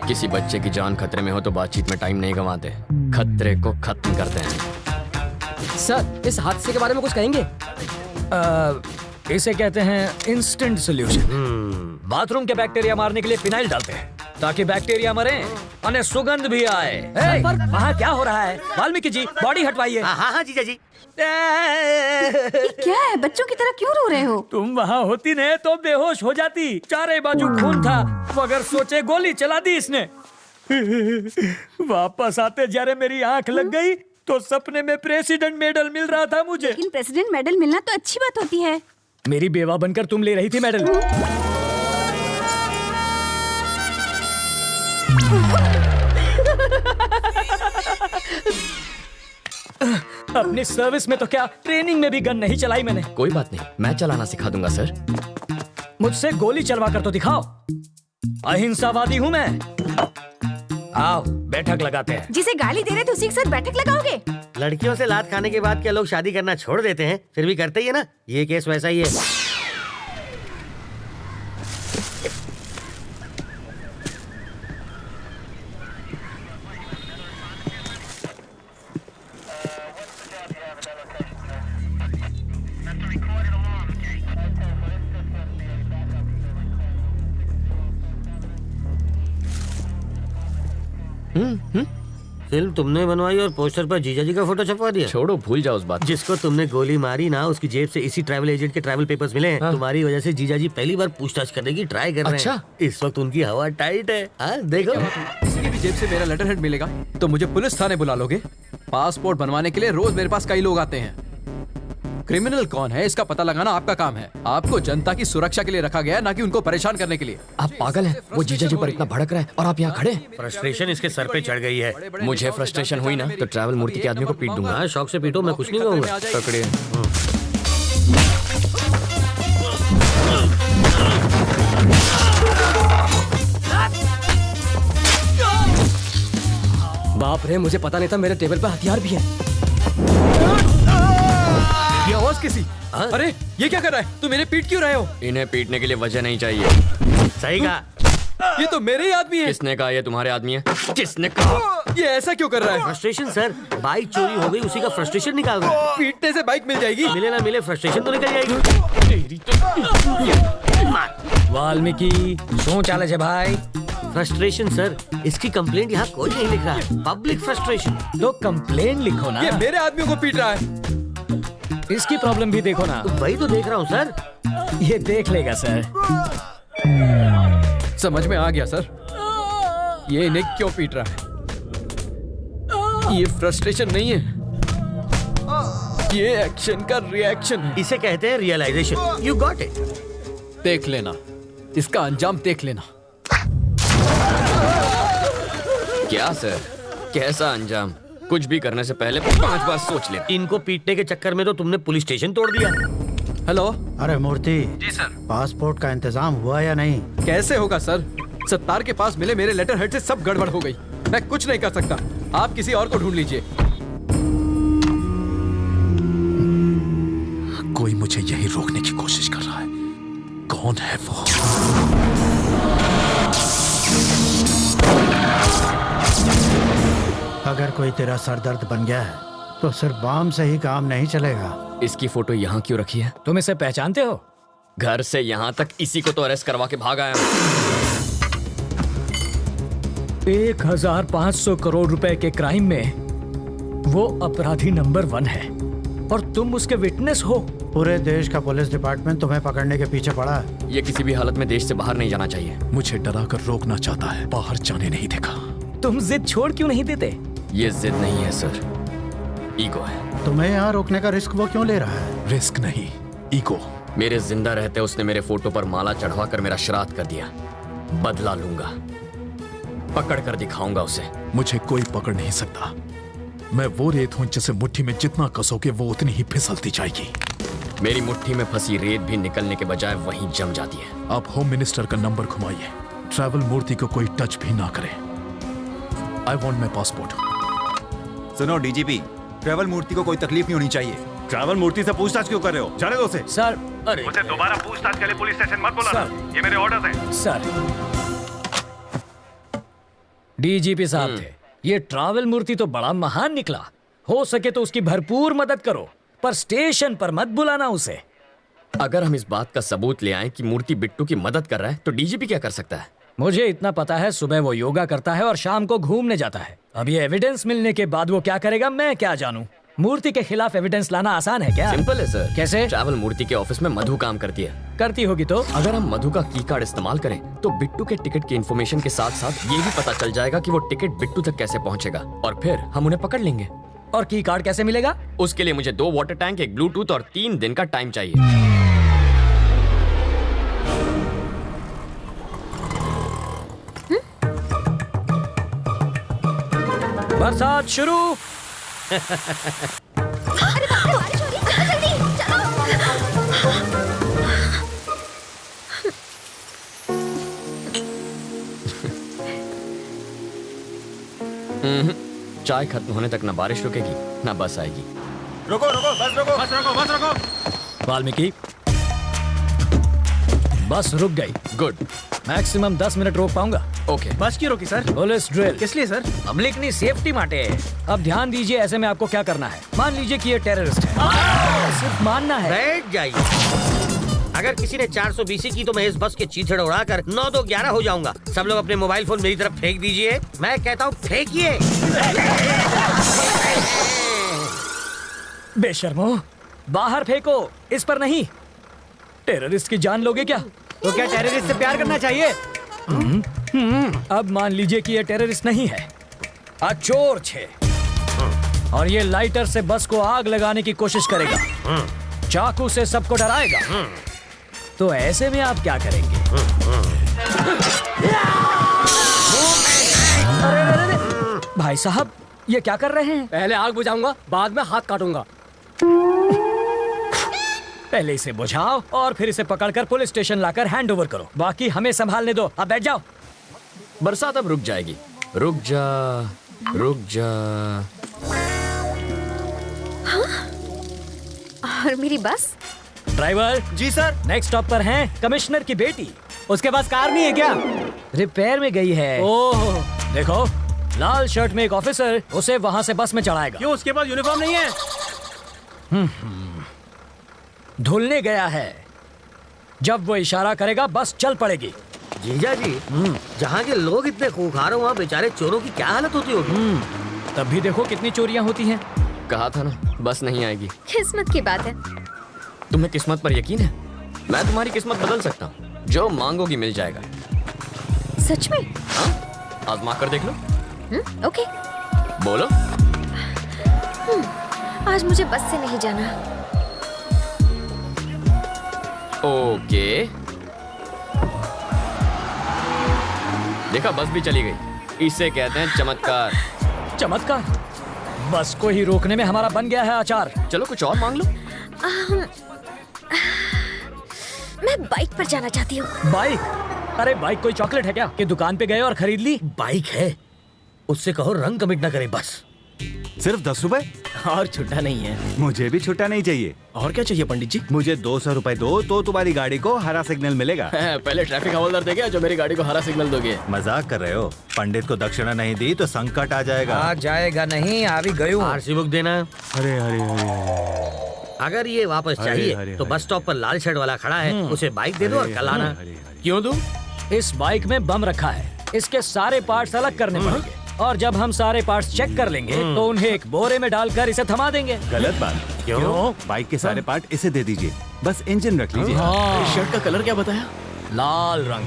किसी बच्चे की जान खतरे में हो तो बातचीत में टाइम नहीं गंवाते, खतरे को खत्म करते हैं।
सर, इस हादसे के बारे में कुछ कहेंगे?
इसे कहते हैं इंस्टेंट सॉल्यूशन। बाथरूम के बैक्टीरिया मारने के लिए फिनाइल डालते हैं ताकि बैक्टीरिया मरे और सुगंध भी आए। पर वहाँ क्या हो रहा है? वाल्मीकि जी, बॉडी हटवाइए।
हाँ जीजा जी।
क्या है? बच्चों की तरह क्यों रो रहे हो?
तुम वहाँ होती न तो बेहोश हो जाती। चारे बाजू खून था, मगर सोचे गोली चला दी इसने। वापस आते जरे मेरी आंख लग गई तो सपने में प्रेसिडेंट मेडल मिल रहा था मुझे।
लेकिन प्रेसिडेंट मेडल मिलना तो अच्छी बात होती है।
मेरी बेवा बनकर तुम ले रही थी मेडल। अपनी सर्विस में तो क्या, ट्रेनिंग में भी गन नहीं चलाई मैंने।
कोई बात नहीं, मैं चलाना सिखा दूंगा सर।
मुझसे गोली चलवा कर तो दिखाओ, अहिंसावादी हूँ मैं। आओ बैठक लगाते हैं।
जिसे गाली दे रहे थे उसी के साथ बैठक लगाओगे?
लड़कियों से लात खाने के बाद क्या लोग शादी करना छोड़ देते हैं? फिर भी करते ही है ना, ये केस वैसा ही है। फिल्म तुमने बनवाई और पोस्टर पर जीजा जी का फोटो छपवा दिया।
छोड़ो, भूल जाओ उस बात।
जिसको तुमने गोली मारी ना, उसकी जेब से इसी ट्रैवल एजेंट के ट्रैवल पेपर्स मिले हैं। हाँ। तुम्हारी वजह से जीजा जी पहली बार पूछताछ करने की ट्राई कर रहे हैं। इस वक्त उनकी हवा टाइट है। हाँ देखो,
किसी की भी जेब से मेरा लेटर हेड मिलेगा तो मुझे पुलिस थाने बुला लोगे? पासपोर्ट बनवाने के लिए रोज मेरे पास कई लोग आते हैं। क्रिमिनल कौन है इसका पता लगाना आपका काम है। आपको जनता की सुरक्षा के लिए रखा गया है, ना कि उनको परेशान करने के लिए।
आप पागल हैं? वो जीजा जी पर इतना भड़क रहा है और आप यहाँ खड़े।
फ्रस्ट्रेशन इसके सर पे चढ़ गई है।
मुझे फ्रस्ट्रेशन हुई ना तो ट्रैवल मूर्ति के आदमी को पीट दूंगा।
शौक से पीटो, मैं कुछ नहीं कहूँगा।
पकड़िए।
बाप रे, मुझे पता नहीं था मेरे टेबल पर हथियार भी है।
ये आवाज किसी? अरे ये क्या कर रहा है? तू मेरे पीट क्यों रहे हो?
इन्हें पीटने के लिए वजह नहीं चाहिए।
सही कहा।
ये तो मेरे ही आदमी है।
किसने कहा ये तुम्हारे आदमी है? किसने कहा?
ये ऐसा क्यों कर रहा है?
फ्रस्ट्रेशन सर, बाइक चोरी हो गई, उसी का फ्रस्ट्रेशन निकाल रहा है।
पीटने से बाइक मिल जाएगी?
मिले ना मिले, फ्रस्ट्रेशन तो निकल जाएगी।
वाल्मीकि शो चाले छे भाई?
फ्रस्ट्रेशन सर, इसकी कंप्लेंट यहाँ कोई नहीं लिख रहा है। Public frustration.
तो कंप्लेंट लिखो ना।
ये मेरे आदमियों को पीट रहा है।
इसकी प्रॉब्लम भी देखो ना।
वही तो देख रहा हूँ सर।
ये देख लेगा सर।
समझ में आ गया सर, ये इन्हें क्यों पीट रहा है। ये फ्रस्ट्रेशन नहीं है, ये एक्शन का रिएक्शन है।
इसे कहते हैं रियलाइजेशन। You got it.
देख लेना, इसका अंजाम देख लेना।
क्या सर, कैसा अंजाम? कुछ भी करने से पहले 5 बार सोच ले।
इनको पीटने के चक्कर में तो तुमने पुलिस स्टेशन तोड़ दिया।
हेलो।
अरे मूर्ति
जी सर,
पासपोर्ट का इंतजाम हुआ या नहीं?
कैसे होगा सर, सत्तार के पास मिले मेरे लेटर हेड से सब गड़बड़ हो गई। मैं कुछ नहीं कर सकता, आप किसी और को ढूंढ लीजिए।
कोई मुझे यही रोकने की कोशिश कर रहा है। कौन है वो?
अगर कोई तेरा सरदर्द बन गया है तो सिर्फ बाम से ही काम नहीं चलेगा।
इसकी फोटो यहाँ क्यों रखी है?
तुम इसे पहचानते हो?
घर से यहाँ तक इसी को तो अरेस्ट करवा के भाग आया हूँ।
1500 करोड़ रुपए के क्राइम में वो अपराधी नंबर 1 है और तुम उसके विटनेस हो।
पूरे देश का पुलिस डिपार्टमेंट तुम्हें पकड़ने के पीछे पड़ा है।
ये किसी भी हालत में देश से बाहर नहीं जाना चाहिए।
मुझे डरा कर रोकना चाहता है, बाहर जाने नहीं देगा।
तुम जिद छोड़ क्यों नहीं देते?
ये जिद नहीं है सर, ईगो है।
तुम्हें यहाँ रोकने का रिस्क वो क्यों ले रहा है?
रिस्क नहीं, ईगो।
मेरे जिंदा रहते उसने मेरे फोटो पर माला चढ़वाकर मेरा श्राद्ध कर दिया। बदला लूंगा, पकड़ कर दिखाऊंगा उसे।
मुझे कोई पकड़ नहीं सकता। मैं वो रेत हूं जिसे मुट्ठी में जितना कसोगे वो उतनी ही फिसलती जाएगी।
मेरी मुट्ठी में फंसी रेत भी निकलने के बजाय वहीं जम जाती है।
आप होम मिनिस्टर का नंबर घुमाइए, ट्रैवल मूर्ति को कोई टच भी ना करे। I want my passport.
सुनो डीजीपी, ट्रैवल मूर्ति को कोई तकलीफ नहीं होनी चाहिए।
ट्रैवल मूर्ति से पूछताछ क्यों कर रहे हो? जाने दो उसे।
सर, अरे
मुझे दोबारा पूछताछ के लिए पुलिस स्टेशन मत बुलाना। ये मेरे ऑर्डर्स हैं।
सर, डीजीपी साहब थे, ये ट्रैवल मूर्ति तो बड़ा महान निकला। हो सके तो उसकी भरपूर मदद करो, पर स्टेशन पर मत बुलाना उसे।
अगर हम इस बात का सबूत ले आए कि मूर्ति बिट्टू की मदद कर रहा है तो डीजीपी क्या कर सकता है?
मुझे इतना पता है, सुबह वो योगा करता है और शाम को घूमने जाता है। अब ये एविडेंस मिलने के बाद वो क्या करेगा मैं क्या जानूं। मूर्ति के खिलाफ एविडेंस लाना आसान है क्या?
सिंपल है सर।
कैसे?
ट्रैवल मूर्ति के ऑफिस में मधु काम करती है।
करती होगी तो?
अगर हम मधु का की कार्ड इस्तेमाल करें तो बिट्टू के टिकट की इन्फॉर्मेशन के साथ साथ ये भी पता चल जाएगा कि वो टिकट बिट्टू तक कैसे पहुंचेगा और फिर हम उन्हें पकड़ लेंगे।
और की कार्ड कैसे मिलेगा?
उसके लिए मुझे 2 वाटर टैंक, 1 ब्लूटूथ और 3 दिन का टाइम चाहिए।
बरसात शुरू।
अरे बाप रे, बारिश हो रही है, जल्दी
चलो। चाय खत्म होने तक ना बारिश रुकेगी ना बस आएगी।
रुको रुको, बस रुको, बस रुको, बस रुको।
वाल्मीकि, बस रुक गई।
गुड।
मैक्सिमम 10 मिनट रोक पाऊंगा।
ओके।
बस क्यों रोकी सर?
Police drill.
किस लिए सर?
पब्लिक की सेफ्टी माटे। अब ध्यान दीजिए, ऐसे में आपको क्या करना है। मान लीजिए कि ये टेररिस्ट है, सिर्फ मानना है।
बैठ जाइए। अगर किसी ने 420 की तो मैं इस बस के चीथड़ उड़ाकर 9 2 11 हो जाऊंगा। सब लोग अपने मोबाइल फोन मेरी तरफ फेंक दीजिए। मैं कहता हूँ फेंकिए।
बेशर्मो, बाहर फेंको, इस पर नहीं। टेररिस्ट की जान लोगे क्या?
तो क्या टेररिस्ट से प्यार करना चाहिए?
अब मान लीजिए कि ये टेररिस्ट नहीं है, चोर छे, और ये लाइटर से बस को आग लगाने की कोशिश करेगा, चाकू से सबको डराएगा। तो ऐसे में आप क्या करेंगे? अरे भाई साहब, ये क्या कर रहे हैं?
पहले आग बुझाऊंगा, बाद में हाथ काटूंगा।
पहले इसे बुझाओ और फिर इसे पकड़कर पुलिस स्टेशन लाकर हैंड ओवर करो। बाकी हमें संभालने दो। अब बैठ जाओ।
बरसात अब रुक जाएगी। रुक जा, रुक जा।
हाँ? और मेरी बस?
ड्राइवर
जी सर।
नेक्स्ट स्टॉप पर हैं कमिश्नर की बेटी। उसके पास कार नहीं है क्या? रिपेयर में गई है। ओह, देखो, लाल शर्ट में एक ऑफिसर उसे वहां से बस में चढ़ाएगा।
क्यों, उसके पास यूनिफॉर्म नहीं है?
धुलने गया है। जब वो इशारा करेगा बस चल पड़ेगी।
जीजा जी, जहाँ के लोग इतने खूंखार हो, वहाँ बेचारे चोरों की क्या हालत होती होगी?
तब भी देखो कितनी चोरियां होती हैं।
कहा था ना, बस नहीं आएगी।
किस्मत की बात है।
तुम्हें किस्मत पर यकीन है? मैं तुम्हारी किस्मत बदल सकता हूँ। जो मांगोगी मिल जाएगा।
सच में?
हाँ, आजमा कर देख लो।
ओके।
बोलो।
आज मुझे बस से नहीं जाना।
ओके। देखा, बस भी चली गई। इसे कहते हैं चमत्कार।
चमत्कार? बस को ही रोकने में हमारा बन गया है अचार।
चलो कुछ और मांग लो।
मैं बाइक पर जाना चाहती हूँ।
बाइक? अरे बाइक कोई चॉकलेट है क्या कि दुकान पे गए और खरीद ली?
बाइक है, उससे कहो रंग कमिट ना करे बस।
सिर्फ 10 रुपए?
और छुट्टा नहीं है।
मुझे भी छुट्टा नहीं चाहिए।
और क्या चाहिए पंडित जी?
मुझे 200 रुपए दो तो तुम्हारी गाड़ी को हरा सिग्नल मिलेगा।
पहले ट्रैफिक हवलदार देगा जो मेरी गाड़ी को हरा सिग्नल दोगे।
मजाक कर रहे हो? पंडित को दक्षिणा नहीं दी तो संकट आ जाएगा।
आ जाएगा नहीं, आ भी गई हूँ।
आरसी बुक देना।
अरे अरे अरे,
अगर ये वापस चाहिए तो बस स्टॉप पर लाल शर्ट वाला खड़ा है, उसे बाइक दे दो और कल आना।
क्यों दूं? इस बाइक में बम रखा है, इसके सारे पार्ट्स अलग करने पड़ेंगे, और जब हम सारे पार्ट्स चेक कर लेंगे तो उन्हें एक बोरे में डालकर इसे थमा देंगे।
गलत बात। क्यों? बाइक के सारे पार्ट इसे दे दीजिए, बस इंजन रख लीजिए।
शर्ट का कलर क्या बताया?
लाल रंग।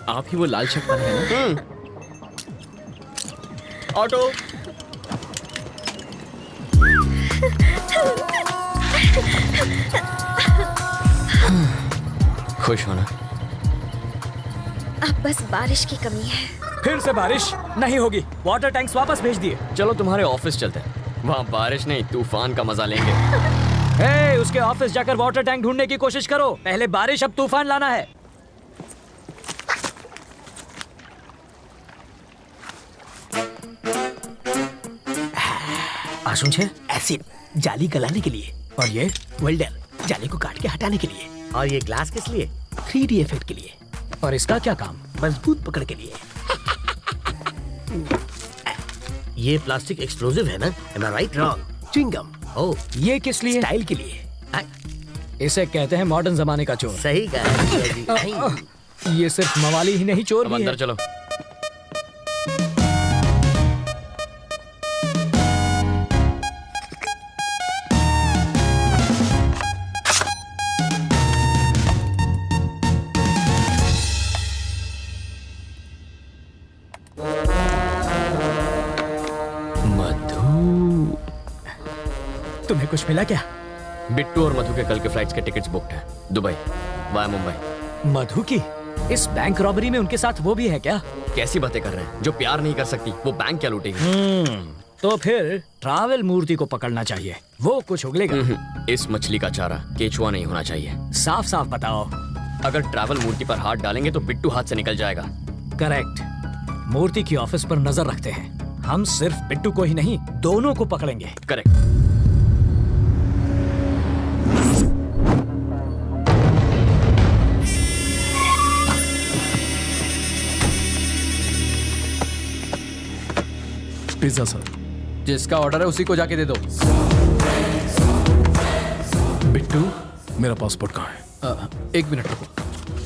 आप ही वो लाल शर्ट वाले हैं ना? ऑटो।
खुश होना।
अब बस बारिश की कमी है।
फिर से बारिश नहीं होगी। वाटर टैंक्स वापस भेज दिए।
चलो तुम्हारे ऑफिस चलते हैं, वहाँ बारिश नहीं तूफान का मजा लेंगे।
हे, उसके ऑफिस जाकर वाटर टैंक ढूंढने की कोशिश करो। पहले बारिश, अब तूफान लाना है।
आसुन छे एसिड जाली गलाने के लिए, और ये वेल्डर जाली को काट के हटाने के लिए,
और ये ग्लास किस लिए?
3D इफेक्ट के लिए,
और इसका क्या काम?
मजबूत पकड़ के लिए।
ये प्लास्टिक एक्सप्लोजिव है ना? Am I right?
Wrong. Chewing gum.
Oh,
ये किस लिए?
स्टाइल के लिए।
इसे कहते हैं मॉडर्न जमाने का चोर।
सही कहा।
ये सिर्फ मवाली ही नहीं, चोर भी है।
अंदर चलो।
तुम्हें कुछ मिला क्या?
बिट्टू और मधु के कल के फ्लाइट्स के टिकट्स बुक्ड हैं। Dubai via Mumbai.
मधु की? इस बैंक रॉबरी में उनके साथ वो भी है क्या?
कैसी बातें कर रहे हैं? जो प्यार नहीं कर सकती वो बैंक क्या लूटेगी?
तो फिर ट्रैवल मूर्ति को पकड़ना चाहिए, वो कुछ उगलेगा।
इस मछली का चारा केचुआ नहीं होना चाहिए।
साफ साफ बताओ।
अगर ट्रैवल मूर्ति पर हाथ डालेंगे तो बिट्टू हाथ से निकल जाएगा।
करेक्ट। मूर्ति की ऑफिस पर नजर रखते हैं। हम सिर्फ बिट्टू को ही नहीं, दोनों को पकड़ेंगे।
करेक्ट।
Pizza sir.
जिसका ऑर्डर है उसी को जाके दे दो।
बिट्टू, मेरा पासपोर्ट कहाँ है?
1 मिनट रुको।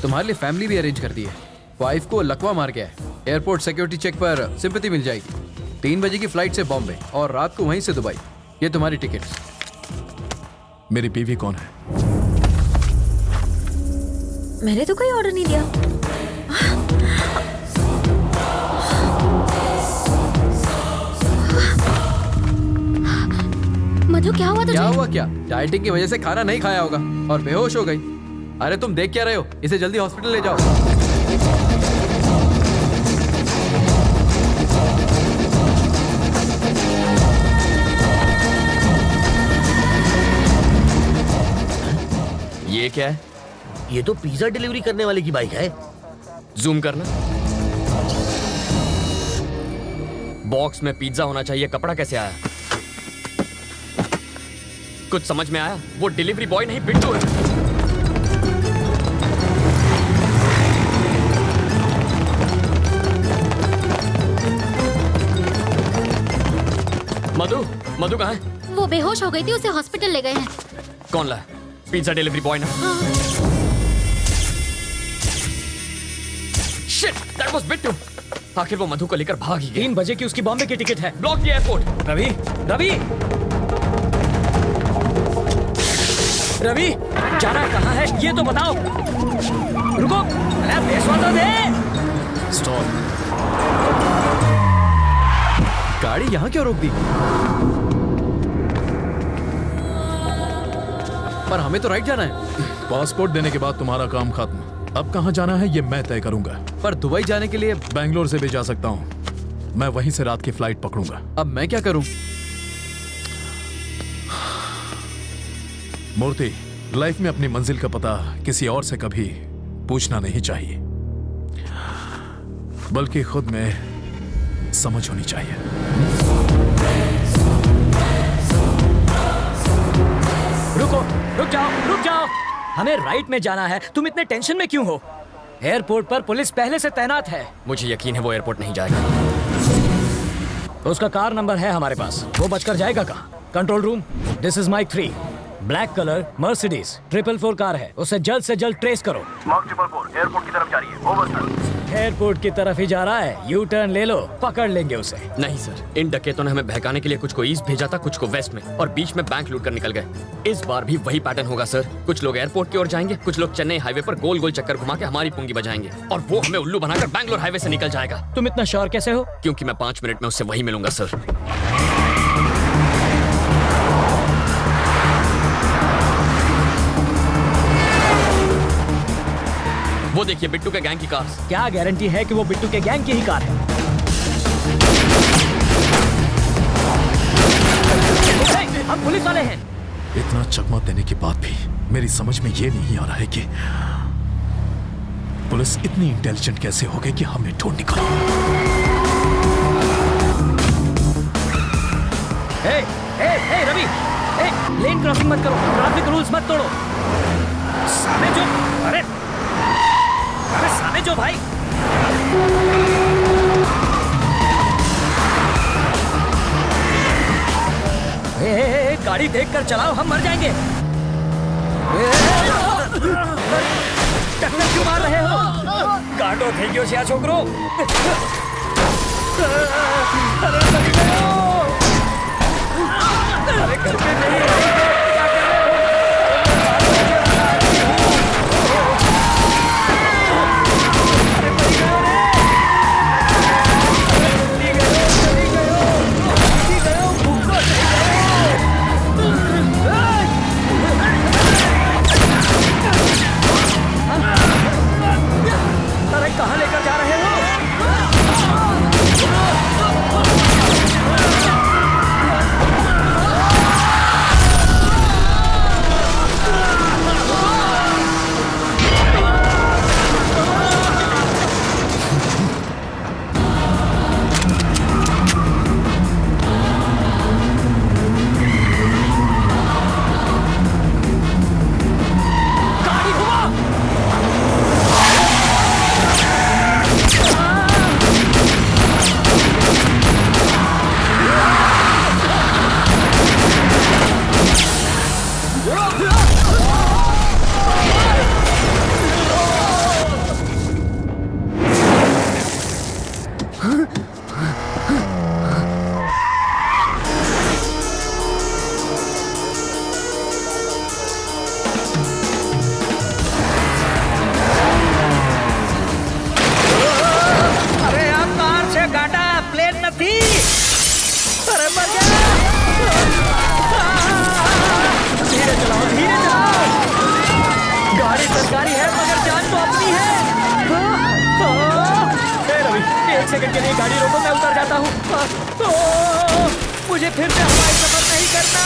तुम्हारे लिए फैमिली भी अरेंज कर दी है। वाइफ को लकवा मार गया है। एयरपोर्ट सिक्योरिटी चेक पर सिंपैथी मिल जाएगी। 3 बजे की फ्लाइट से बॉम्बे और रात को वहीं से दुबई। ये तुम्हारी टिकट्स।
मेरी बीवी कौन है?
मैंने तो कोई ऑर्डर नहीं दिया।
मधु, क्या हुआ तुझे?
क्या हुआ क्या? डाइटिंग की वजह से खाना नहीं खाया होगा और बेहोश हो गई। अरे तुम देख क्या रहे हो? इसे जल्दी हॉस्पिटल ले जाओ।
ये क्या है?
ये तो पिज्जा डिलीवरी करने वाले की बाइक है।
जूम करना। बॉक्स में पिज्जा होना चाहिए, कपड़ा कैसे आया? कुछ समझ में आया? वो डिलीवरी बॉय नहीं, बिट्टू है। मधु कहाँ है?
वो बेहोश हो गई थी, उसे हॉस्पिटल ले गए हैं।
कौन लाया? पिज्जा डिलीवरी बॉय ना? Shit, that was Bittu. आखिर वो मधु को लेकर भाग ही गया।
3 बजे की उसकी बॉम्बे की टिकट है।
Block the airport.
रवि, जाना कहाँ है ये तो बताओ। रुको, पेशवा तो दे।
स्टॉप।
गाड़ी यहाँ क्यों रोक दी? पर हमें तो राइट जाना है।
पासपोर्ट देने के बाद तुम्हारा काम खत्म। अब कहाँ जाना है ये मैं तय करूंगा।
पर दुबई जाने के लिए
बैंगलोर से भी जा सकता हूँ। मैं वहीं से रात की फ्लाइट पकड़ूंगा।
अब मैं क्या करूं?
मूर्ति, लाइफ में अपनी मंजिल का पता किसी और से कभी पूछना नहीं चाहिए, बल्कि खुद में समझ होनी चाहिए।
रुक जाओ। हमें राइट में जाना है, तुम इतने टेंशन में क्यों हो? एयरपोर्ट पर पुलिस पहले से तैनात है।
मुझे यकीन है वो एयरपोर्ट नहीं जाएगा।
उसका कार नंबर है हमारे पास, वो बचकर जाएगा कहाँ? Control room, this is Mike 3। Black colour Mercedes 444 car है, उसे जल्द से जल्द ट्रेस करो।
मार्क 444 एयरपोर्ट की तरफ जा रही है। Over sir.
एयरपोर्ट की तरफ ही जा रहा है, यू टर्न ले लो, पकड़ लेंगे उसे।
नहीं सर, इन डकैतों ने हमें बहकाने के लिए कुछ को ईस्ट भेजा था, कुछ को वेस्ट में, और बीच में बैंक लूट कर निकल गए। इस बार भी वही पैटर्न होगा सर। कुछ लोग एयरपोर्ट की ओर जाएंगे, कुछ लोग चेन्नई हाईवे पर गोल गोल चक्कर घुमा के हमारी पुंगी बजाएंगे, और वो हमें उल्लू बनाकर बैंगलोर हाईवे से निकल जाएगा।
तुम इतना श्योर कैसे हो?
क्योंकि मैं 5 मिनट में उससे वही मिलूंगा सर। वो देखिए बिट्टू के गैंग की कार।
क्या गारंटी है कि वो बिट्टू के गैंग की ही कार है? हम पुलिस वाले हैं।
इतना चकमा देने के बाद भी मेरी समझ में ये नहीं आ रहा है कि पुलिस इतनी इंटेलिजेंट कैसे हो गई कि हमें ढूंढ निकाला।
हे रवि, लेन क्रॉसिंग मत करो, ट्रैफिक रूल्स मत तोड़ो। सामने जो, अरे सामने जो भाई। गाड़ी देखकर चलाओ, हम मर जाएंगे। टक्कर क्यों मार रहे हो? काटो थे क्यों सिया छोकरो? अरे घर पे नहीं है। सेकंड के लिए गाड़ी रोको, मैं उतर जाता हूँ। मुझे फिर से हवाई सफर नहीं करना।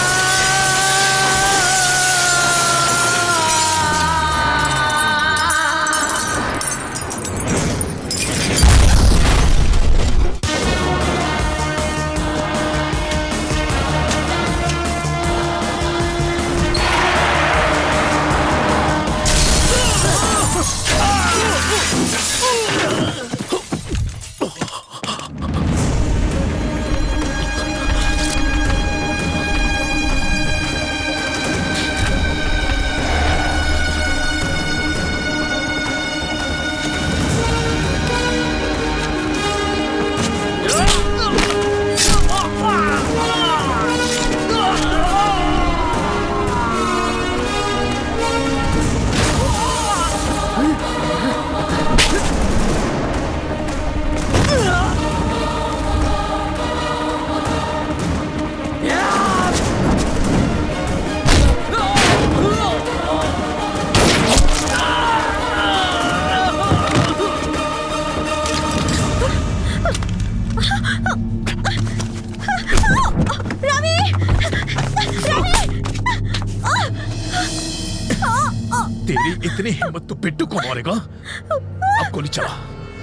इतनी हिम्मत तो बिट्टू को मारेगा? अब गोली चला,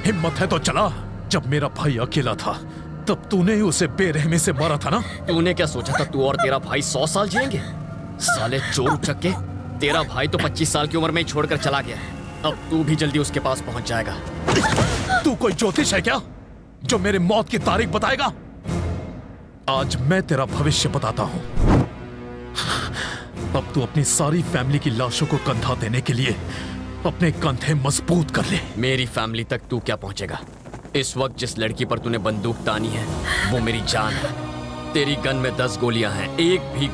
हिम्मत है तो चला। जब मेरा भाई अकेला था तब तूने ही उसे बेरहमी से मारा था ना?
तूने क्या सोचा था तू और तेरा भाई 100 साल जिएंगे? साले चोर उचक्के, तेरा भाई तो 25 साल की उम्र में ही छोड़कर चला गया। अब तू भी जल्दी उसके पास पहुंच जाएगा।
तू कोई ज्योतिष है क्या जो मेरे मौत की तारीख बताएगा? आज मैं तेरा भविष्य बताता हूं। अब तू अपनी सारी फैमिली की लाशों को कंधा देने के लिए अपने कंधे मजबूत कर ले।
मेरी फैमिली तक तू क्या पहुंचेगा? इस वक्त जिस लड़की पर तूने बंदूक तानी है वो मेरी जान है। तेरी गन में 10 गोलियां हैं। एक भी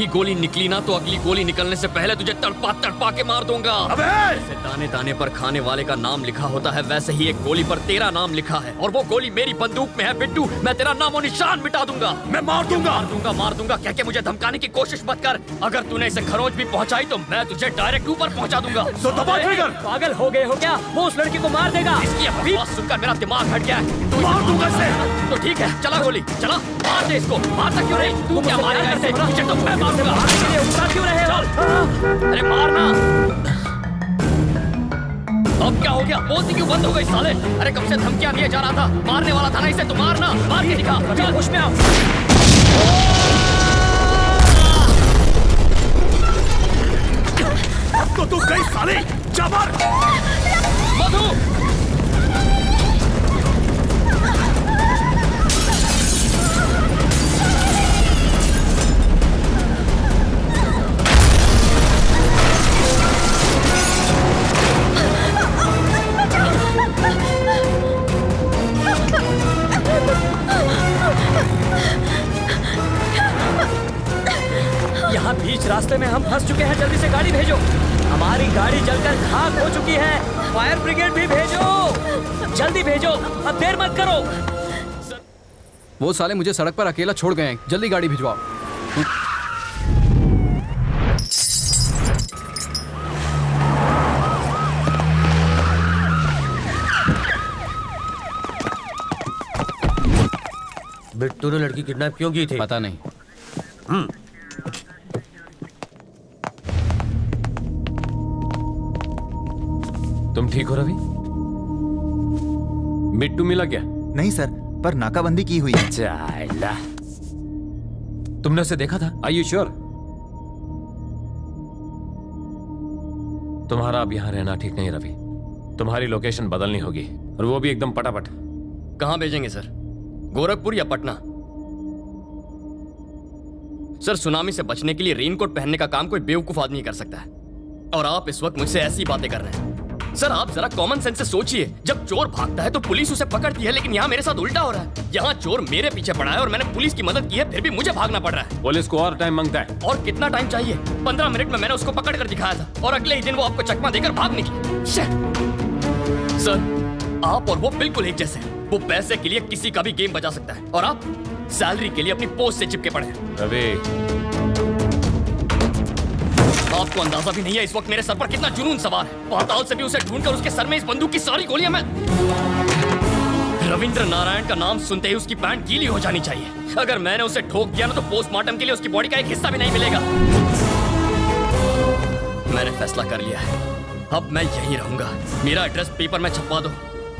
गोली निकली ना तो अगली गोली निकलने से पहले तुझे तड़पा के मार दूंगा। जैसे दाने दाने पर खाने वाले का नाम लिखा होता है वैसे ही एक गोली पर तेरा नाम लिखा है, और वो गोली मेरी बंदूक में है। बिट्टू, मैं तेरा नामो निशान मिटा दूंगा।
मैं मार दूंगा
कह के मुझे धमकाने की कोशिश मत कर। अगर तूने इसे खरोच भी पहुंचाई तो मैं तुझे डायरेक्ट ऊपर पहुंचा दूंगा।
तो दबा ट्रिगर।
पागल हो गए हो क्या? वो उस लड़की को मार देगा।
इसकी आवाज सुनकर मेरा दिमाग हट गया है। तू
मार दूंगा इसे।
तो ठीक है, चला गोली चला, मार दे इसको। मारता क्यों नहीं? तू क्या मारेगा इसे? तुझे तो मैं मारूंगा।
के लिए उठा क्यों रहे हो?
अरे मारना। अब क्या हो गया? बोलती क्यों बंद हो गई साले? अरे कब से धमकियां दिए जा रहा था, मारने वाला था ना इसे, तो मारना, मार के दिखा। चल होश में आओ।
अब तो तू गई साले, जा मार।
मधु,
यहाँ बीच रास्ते में हम फंस चुके हैं। जल्दी से गाड़ी भेजो। हमारी गाड़ी जलकर खाक हो चुकी है। फायर ब्रिगेड भी भेजो, जल्दी भेजो, अब देर मत करो।
वो साले मुझे सड़क पर अकेला छोड़ गए हैं, जल्दी गाड़ी भिजवाओ।
बिट्टू ने लड़की किडनैप क्यों की थी?
पता नहीं।
तुम ठीक हो रवि? बिट्टू मिला क्या?
नहीं सर, पर नाकाबंदी की हुई है।
चाइला। तुमने उसे देखा था? Are you sure? तुम्हारा अब यहां रहना ठीक नहीं रवि। तुम्हारी लोकेशन बदलनी होगी, और वो भी एकदम पटापट।
कहां भेजेंगे सर? गोरखपुर या पटना? सर, सुनामी से बचने के लिए रेनकोट पहनने का काम कोई बेवकूफ आदमी कर सकता है, और आप इस वक्त मुझसे ऐसी बातें कर रहे हैं। सर, आप जरा कॉमन सेंस से सोचिए। जब चोर भागता है तो पुलिस उसे पकड़ती है, लेकिन यहाँ मेरे साथ उल्टा हो रहा है। यहाँ चोर मेरे पीछे पड़ा है और मैंने पुलिस की मदद की है, फिर भी मुझे भागना पड़ रहा है।
पुलिस को और टाइम मांगता है।
और कितना टाइम चाहिए? 15 मिनट में मैंने उसको पकड़ कर दिखाया था, और अगले ही दिन वो आपको चकमा देकर भाग निकली। सर, आप और वो बिल्कुल एक जैसे हैं। वो पैसे के लिए किसी का भी गेम बजा सकता है, और आप सैलरी के लिए अपनी पोस्ट से चिपके पड़े हैं।
रवि,
आपको अंदाजा भी नहीं है इस वक्त मेरे सर पर कितना जुनून सवार है। पाताल से भी उसे ढूंढकर उसके सर में इस बंदूक की सारी गोलियां मैं
रविंद्र नारायण का नाम सुनते ही उसकी पैंट गीली हो जानी चाहिए। अगर मैंने उसे ठोक दिया ना तो पोस्टमार्टम के लिए उसकी बॉडी का एक हिस्सा भी नहीं मिलेगा। मैंने फैसला कर लिया है, अब मैं यहीं रहूंगा। मेरा एड्रेस पेपर में छपवा दो।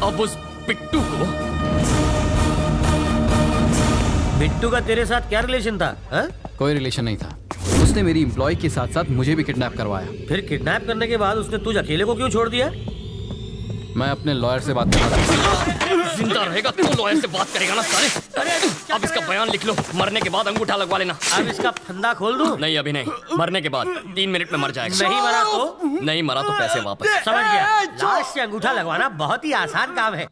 अब उस बिट्टू को।
बिट्टू का तेरे साथ क्या रिलेशन था? हा?
कोई रिलेशन नहीं था। उसने मेरी एम्प्लॉय के साथ साथ मुझे भी किडनैप करवाया।
फिर किडनैप करने के बाद उसने तुझे अकेले को क्यों छोड़ दिया?
मैं अपने लॉयर से बात कर रहा था।
जिंदा रहेगा तो लॉयर से बात करेगा ना साले। अब इसका बयान लिख लो, मरने के बाद अंगूठा लगवा लेना।
अब इसका फंदा खोल दूं?
नहीं अभी नहीं, मरने के बाद 3 मिनट में मर जाएगा।
नहीं मरा तो?
नहीं मरा तो पैसे वापस।
समझ गया। लाश से अंगूठा लगवाना बहुत ही आसान काम है।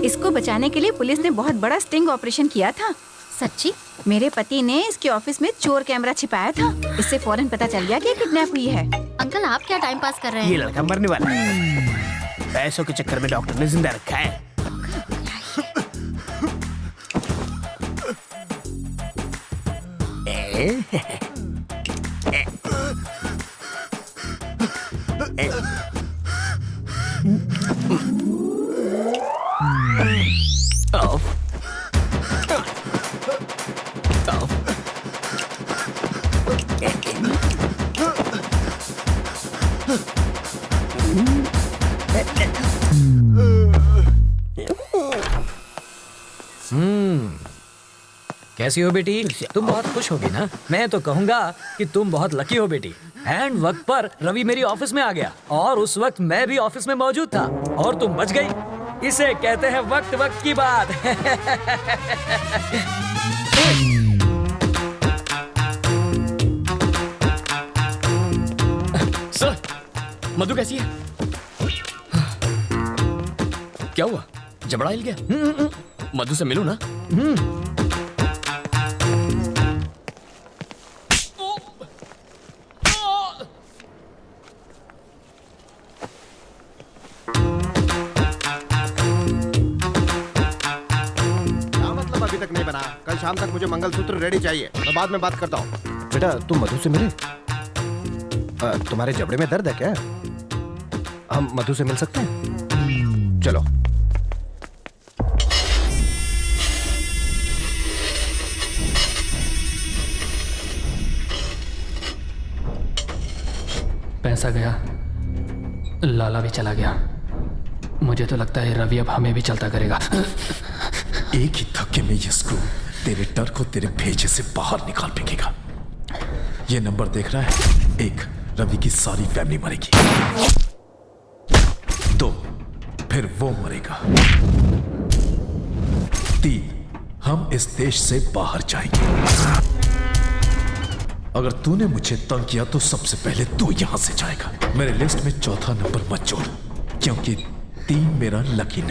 इसको बचाने के लिए पुलिस ने बहुत बड़ा स्टिंग ऑपरेशन किया था।
सच्ची?
मेरे पति ने इसके ऑफिस में चोर कैमरा छिपाया था। इससे फौरन पता चल गया कि किडनैप हुई है।
अंकल आप क्या टाइम पास कर रहे हैं?
ये लड़का मरने वाला है। पैसों के चक्कर में डॉक्टर ने जिंदा रखा है।
कैसी हो बेटी? तुम बहुत खुश होगी ना? मैं तो कहूंगा कि तुम बहुत लकी हो बेटी। एंड वक्त पर रवि मेरी ऑफिस में आ गया और उस वक्त मैं भी ऑफिस में मौजूद था और तुम बच गई। इसे कहते हैं वक्त वक्त की बात।
सर, मधु कैसी है? क्या हुआ? जबड़ा हिल गया? मधु से मिलूं ना?
अभी तक नहीं बना। कल शाम तक मुझे मंगलसूत्र रेडी चाहिए। मैं बाद में बात करता हूँ। बेटा तुम मधु से मिले? तुम्हारे जबड़े में दर्द है क्या? हम मधु से मिल सकते हैं? चलो।
पैसा गया, लाला भी चला गया। मुझे तो लगता है रवि अब हमें भी चलता करेगा।
एक ही धक्के में ये स्क्रू तेरे डर को तेरे भेजे से बाहर निकाल फेंकेगा। ये नंबर देख रहा है? 1, रवि की सारी फैमिली मरेगी। 2, फिर वो मरेगा। 3, हम इस देश से बाहर जाएंगे। अगर तूने मुझे तंग किया तो सबसे पहले तू यहां से जाएगा। मेरे लिस्ट में चौथा नंबर मत जोड़, क्योंकि 3 मेरा लकी